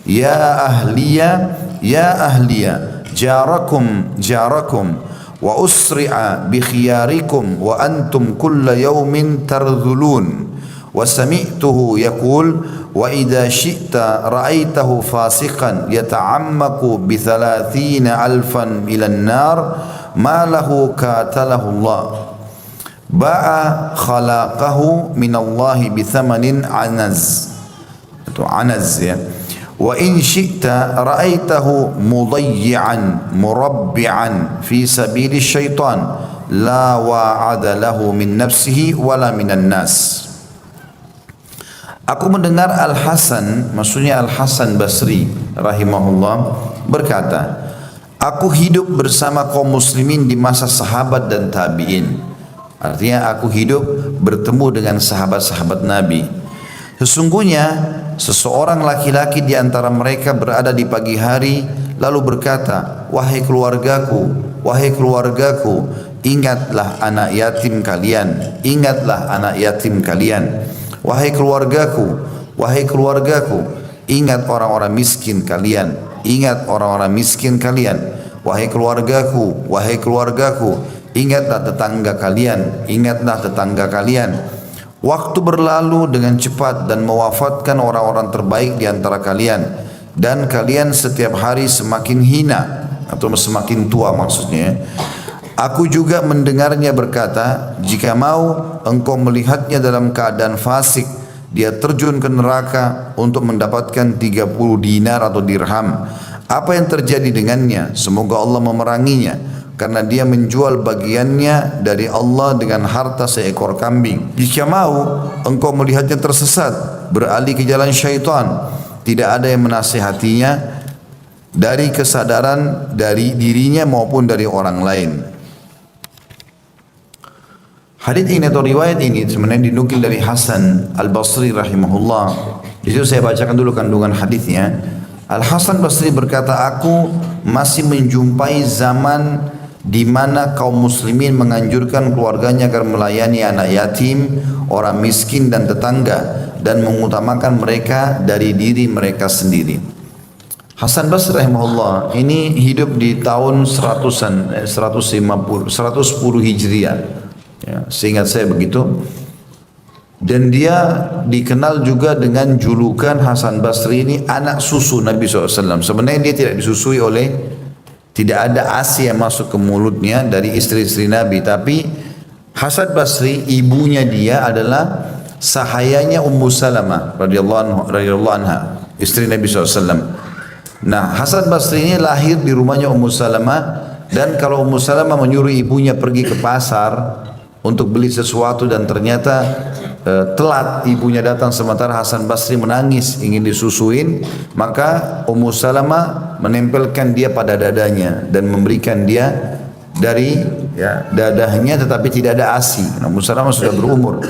ya ahliya ya ahliya jarakum jarakum wa usri'a bi khiyarikum wa antum kulla yawmin tarzulun wa sami'tuhu yaqul wa idha syi'ta ra'aitahu fasiqan yata'ammaku bi 30,000 ila an-nar ma lahu katalahu Allah ba'a khalaqahu minallahi bithamanin anaz, itu anaz ya. Wa in syi'ta ra'aitahu mudayyi'an murabbi'an fi sabili syaitan la wa'ada lahu min nafsihi wala minan nas. Aku mendengar Al-Hasan, maksudnya Al-Hasan Basri rahimahullah berkata, aku hidup bersama kaum muslimin di masa sahabat dan tabi'in. Artinya aku hidup bertemu dengan sahabat-sahabat Nabi. Sesungguhnya seseorang laki-laki di antara mereka berada di pagi hari lalu berkata, wahai keluargaku, ingatlah anak yatim kalian, ingatlah anak yatim kalian. Wahai keluargaku, ingat orang-orang miskin kalian, ingat orang-orang miskin kalian. Wahai keluargaku, ingatlah tetangga kalian, ingatlah tetangga kalian. Waktu berlalu dengan cepat dan mewafatkan orang-orang terbaik di antara kalian, dan kalian setiap hari semakin hina atau semakin tua maksudnya. Aku juga mendengarnya berkata, jika mau engkau melihatnya dalam keadaan fasik, dia terjun ke neraka untuk mendapatkan 30 dinar atau dirham. Apa yang terjadi dengannya? Semoga Allah memeranginya, karena dia menjual bagiannya dari Allah dengan harta seekor kambing. Jika mau engkau melihatnya tersesat, beralih ke jalan syaitan, tidak ada yang menasihatinya dari kesadaran dari dirinya maupun dari orang lain. Hadis ini atau riwayat ini sebenarnya dinukil dari Hasan Al-Basri rahimahullah. Di situ saya bacakan dulu kandungan hadisnya. Al-Hasan Basri berkata, aku masih menjumpai zaman di mana kaum muslimin menganjurkan keluarganya agar melayani anak yatim, orang miskin dan tetangga, dan mengutamakan mereka dari diri mereka sendiri. Hasan Basri rahimahullah ini hidup di tahun 110 Hijriah. Ya, seingat saya begitu. Dan dia dikenal juga dengan julukan Hasan Basri ini anak susu Nabi SAW. Sebenarnya dia tidak disusui tidak ada ASI yang masuk ke mulutnya dari istri-istri Nabi. Tapi Hasan Basri, ibunya dia adalah sahayanya Ummu Salamah radhiyallahu anha, istri Nabi SAW. Nah, Hasan Basri ini lahir di rumahnya Ummu Salamah. Dan kalau Ummu Salamah menyuruh ibunya pergi ke pasar untuk beli sesuatu dan ternyata telat ibunya datang sementara Hasan Basri menangis ingin disusuin, maka Ummu Salamah menempelkan dia pada dadanya dan memberikan dia dari dadahnya, tetapi tidak ada ASI. Ummu Salamah sudah berumur,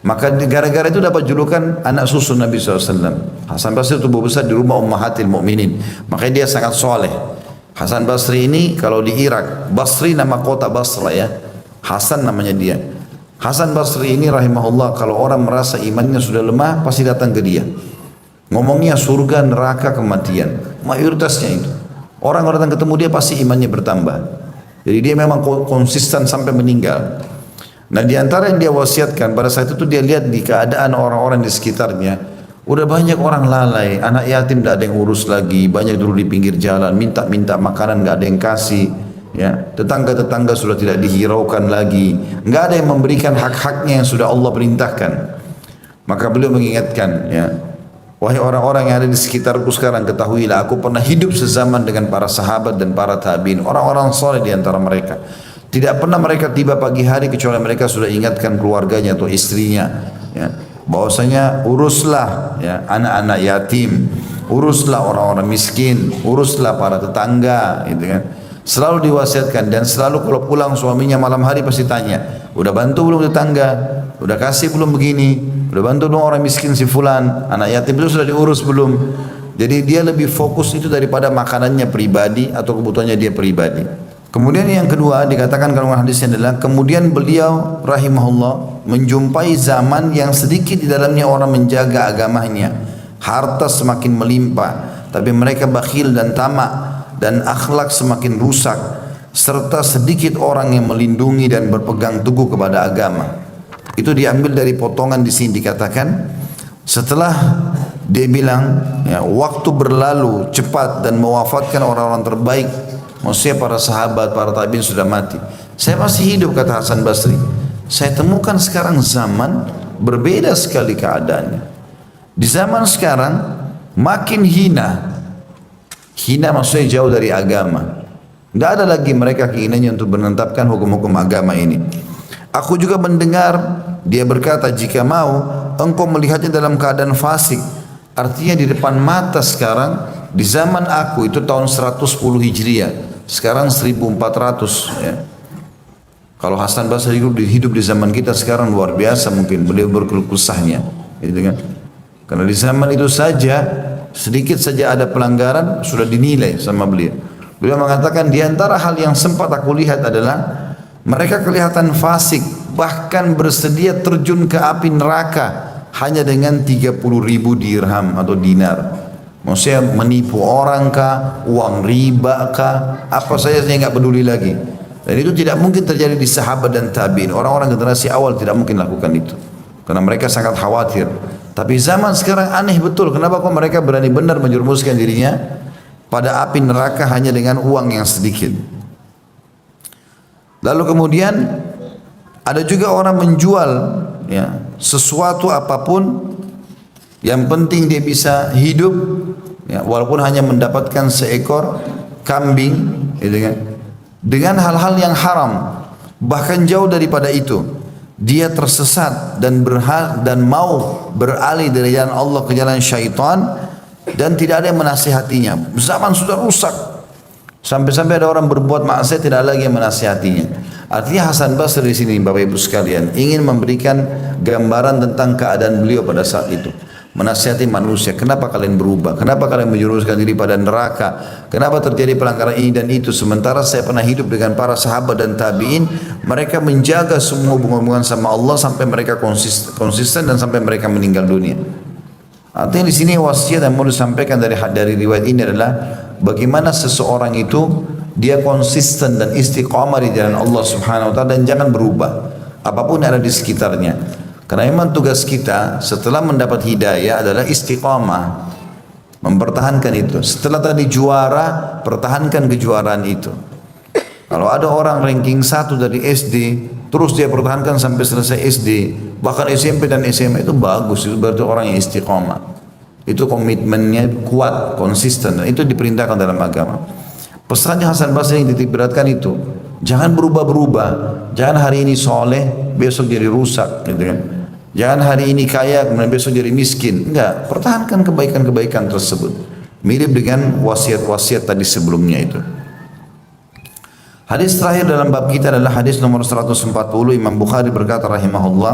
maka gara-gara itu dapat julukan anak susu Nabi SAW. Hasan Basri tumbuh besar di rumah Ummahatil Mukminin, makanya dia sangat soleh. Hasan Basri ini kalau di Irak, Basri nama kota Basra ya, Hasan namanya dia. Hasan Basri ini rahimahullah, kalau orang merasa imannya sudah lemah pasti datang ke dia. Ngomongnya surga, neraka, kematian, mayoritasnya itu. Orang datang ketemu dia pasti imannya bertambah. Jadi dia memang konsisten sampai meninggal. Nah, di antara yang dia wasiatkan pada saat itu, dia lihat di keadaan orang-orang di sekitarnya, udah banyak orang lalai, anak yatim tidak ada yang urus lagi, banyak dulu di pinggir jalan, minta-minta makanan nggak ada yang kasih. Ya, tetangga-tetangga sudah tidak dihiraukan lagi, nggak ada yang memberikan hak-haknya yang sudah Allah perintahkan. Maka beliau mengingatkan, ya, wahai orang-orang yang ada di sekitarku sekarang, ketahuilah aku pernah hidup sezaman dengan para sahabat dan para tabiin, orang-orang soleh di antara mereka. Tidak pernah mereka tiba pagi hari kecuali mereka sudah ingatkan keluarganya atau istrinya. Ya. bahwasanya uruslah ya anak-anak yatim, uruslah orang-orang miskin, uruslah para tetangga, gitu kan. Selalu diwasiatkan, dan selalu kalau pulang suaminya malam hari pasti tanya, udah bantu belum tetangga, udah kasih belum begini, udah bantu dong orang miskin si fulan, anak yatim itu sudah diurus belum. Jadi dia lebih fokus itu daripada makanannya pribadi atau kebutuhannya dia pribadi. Kemudian yang kedua dikatakan kalau hadisnya adalah, kemudian beliau rahimahullah menjumpai zaman yang sedikit di dalamnya orang menjaga agamanya, harta semakin melimpah, tapi mereka bakhil dan tamak, dan akhlak semakin rusak, serta sedikit orang yang melindungi dan berpegang teguh kepada agama. Itu diambil dari potongan di sini dikatakan, setelah dia bilang ya, waktu berlalu cepat dan mewafatkan orang-orang terbaik, maksudnya para sahabat, para tabi'in sudah mati, saya masih hidup, kata Hasan Basri. Saya temukan sekarang zaman berbeda sekali keadaannya. Di zaman sekarang makin hina maksudnya jauh dari agama. Tidak ada lagi mereka keinginannya untuk menetapkan hukum-hukum agama ini. Aku juga mendengar dia berkata, jika mau engkau melihatnya dalam keadaan fasik, artinya di depan mata sekarang, di zaman aku itu tahun 110 Hijriah, sekarang 1400 ya. Kalau Hasan Basri hidup di zaman kita sekarang luar biasa, mungkin beliau berkeluh kesahnya, gitu kan. Karena di zaman itu saja sedikit saja ada pelanggaran sudah dinilai sama beliau. Beliau mengatakan, di antara hal yang sempat aku lihat adalah mereka kelihatan fasik, bahkan bersedia terjun ke api neraka hanya dengan 30.000 dirham atau dinar. Maksudnya menipu orang kah, uang riba kah, apa saja saya nggak peduli lagi. Dan itu tidak mungkin terjadi di sahabat dan tabi'in. Orang-orang generasi awal tidak mungkin lakukan itu, karena mereka sangat khawatir. Tapi zaman sekarang aneh betul, kenapa kok mereka berani benar menjerumuskan dirinya pada api neraka hanya dengan uang yang sedikit. Lalu kemudian ada juga orang menjual ya, sesuatu apapun, yang penting dia bisa hidup ya, walaupun hanya mendapatkan seekor kambing gitu kan, dengan hal-hal yang haram. Bahkan jauh daripada itu, dia tersesat dan mau beralih dari jalan Allah ke jalan syaitan, dan tidak ada yang menasihatinya. Zaman sudah rusak, sampai-sampai ada orang berbuat maksiat tidak ada lagi yang menasihatinya. Artinya Hasan Basri di sini, Bapak Ibu sekalian, ingin memberikan gambaran tentang keadaan beliau pada saat itu. Menasihati manusia, kenapa kalian berubah, kenapa kalian menjerumuskan diri pada neraka, kenapa terjadi pelanggaran ini dan itu. Sementara saya pernah hidup dengan para sahabat dan tabi'in, mereka menjaga semua hubungan sama Allah sampai mereka konsisten dan sampai mereka meninggal dunia. Artinya di sini wasiat yang mau disampaikan dari riwayat ini adalah bagaimana seseorang itu dia konsisten dan istiqamah di jalan Allah Subhanahu wa taala, dan jangan berubah apapun yang ada di sekitarnya. Karena memang tugas kita setelah mendapat hidayah adalah istiqamah, mempertahankan itu. Setelah tadi juara, pertahankan kejuaraan itu. Kalau ada orang ranking 1 dari SD, terus dia pertahankan sampai selesai SD, bahkan SMP dan SMA, itu bagus, itu berarti orang yang istiqamah. Itu komitmennya kuat, konsisten, dan itu diperintahkan dalam agama. Pesannya Hasan Basri yang diberatkan itu, jangan berubah-berubah, jangan hari ini soleh, besok jadi rusak, gitu kan. Jangan hari ini kaya, kemudian besok jadi miskin. Enggak, pertahankan kebaikan-kebaikan tersebut. Mirip dengan wasiat-wasiat tadi sebelumnya itu. Hadis terakhir dalam bab kita adalah hadis nomor 140. Imam Bukhari berkata rahimahullah,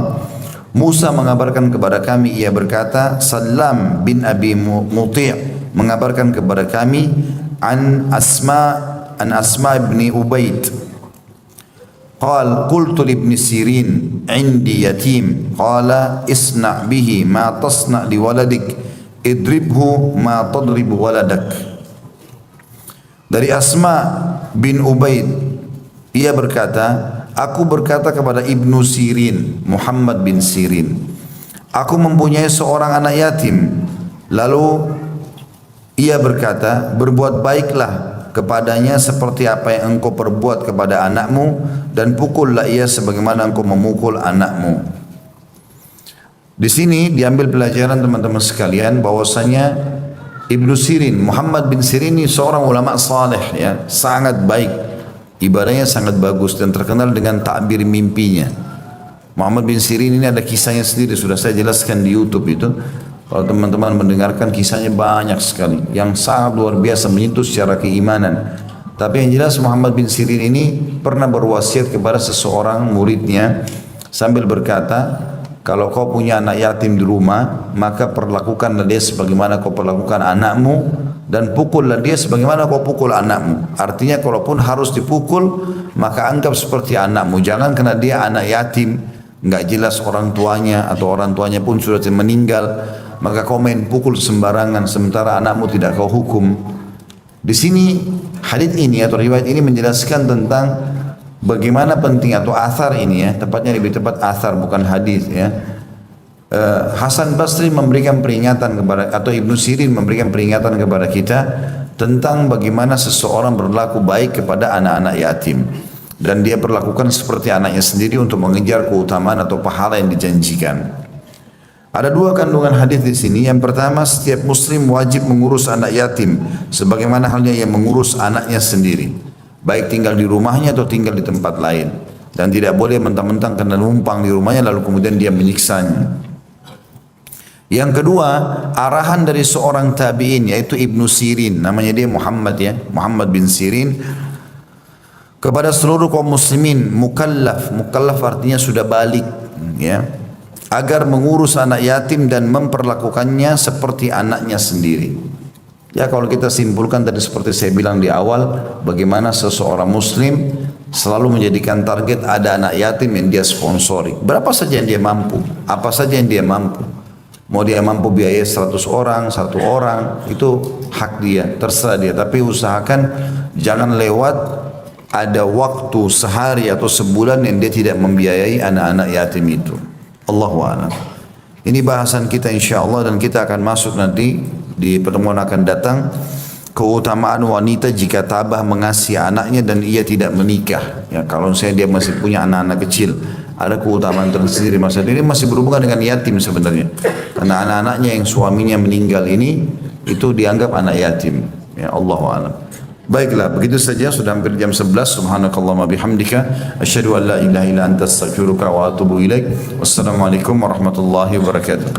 Musa mengabarkan kepada kami, ia berkata, Salam bin Abi Muti' mengabarkan kepada kami an Asma ibni Ubaid قال قلت لابن سيرين عندي يتيم قال اصنع به ما تصنع لولدك اضربه ما تضرب ولدك. Dari Asma bin Ubaid, ia berkata, aku berkata kepada Ibnu Sirin, Muhammad bin Sirin, aku mempunyai seorang anak yatim. Lalu ia berkata, berbuat baiklah kepadanya seperti apa yang engkau perbuat kepada anakmu, dan pukullah ia sebagaimana engkau memukul anakmu. Di sini diambil pelajaran teman-teman sekalian bahwasanya Ibnu Sirin, Muhammad bin Sirin ini seorang ulama saleh ya, sangat baik, ibadahnya sangat bagus dan terkenal dengan takbir mimpinya. Muhammad bin Sirin ini ada kisahnya sendiri, sudah saya jelaskan di YouTube itu. Kalau teman-teman mendengarkan kisahnya banyak sekali, yang sangat luar biasa menyentuh secara keimanan. Tapi yang jelas Muhammad bin Sirin ini pernah berwasiat kepada seseorang muridnya sambil berkata, kalau kau punya anak yatim di rumah, maka perlakukanlah dia sebagaimana kau perlakukan anakmu, dan pukullah dia sebagaimana kau pukul anakmu. Artinya kalaupun harus dipukul, maka anggap seperti anakmu. Jangan karena dia anak yatim, nggak jelas orang tuanya atau orang tuanya pun sudah meninggal, maka kau main pukul sembarangan sementara anakmu tidak kau hukum. Di sini hadits ini atau riwayat ini menjelaskan tentang bagaimana penting atau athar ini ya, tepatnya lebih tepat athar bukan hadis ya. Hasan Basri memberikan peringatan kepada, atau Ibnu Sirin memberikan peringatan kepada kita tentang bagaimana seseorang berlaku baik kepada anak-anak yatim, dan dia perlakukan seperti anaknya sendiri untuk mengejar keutamaan atau pahala yang dijanjikan. Ada dua kandungan hadis di sini. Yang pertama, setiap muslim wajib mengurus anak yatim sebagaimana halnya yang mengurus anaknya sendiri, baik tinggal di rumahnya atau tinggal di tempat lain, dan tidak boleh mentang-mentang karena numpang di rumahnya lalu kemudian dia menyiksanya. Yang kedua, arahan dari seorang tabi'in yaitu Ibnu Sirin, namanya dia Muhammad ya, Muhammad bin Sirin, kepada seluruh kaum muslimin mukallaf. Mukallaf artinya sudah balik ya, agar mengurus anak yatim dan memperlakukannya seperti anaknya sendiri. Ya, kalau kita simpulkan tadi seperti saya bilang di awal, bagaimana seseorang muslim selalu menjadikan target ada anak yatim yang dia sponsori. Berapa saja yang dia mampu, apa saja yang dia mampu. Mau dia mampu biaya 100 orang, 1 orang, itu hak dia, terserah dia. Tapi usahakan jangan lewat ada waktu sehari atau sebulan yang dia tidak membiayai anak-anak yatim itu. Allahu a'lam. Ini bahasan kita insyaallah, dan kita akan masuk nanti di pertemuan akan datang keutamaan wanita jika tabah mengasihi anaknya dan ia tidak menikah. Ya, kalau saya dia masih punya anak-anak kecil, ada keutamaan tersendiri. Masalah ini masih berhubungan dengan yatim sebenarnya, karena anak-anaknya yang suaminya meninggal ini itu dianggap anak yatim. Ya, Allahu a'lam. Baiklah, begitu saja, sudah hampir jam 11. Subhanakallahumma bihamdika asyhadu an la ilaha illa anta astaghfiruka wa atubu ilaik. Wassalamualaikum warahmatullahi wabarakatuh.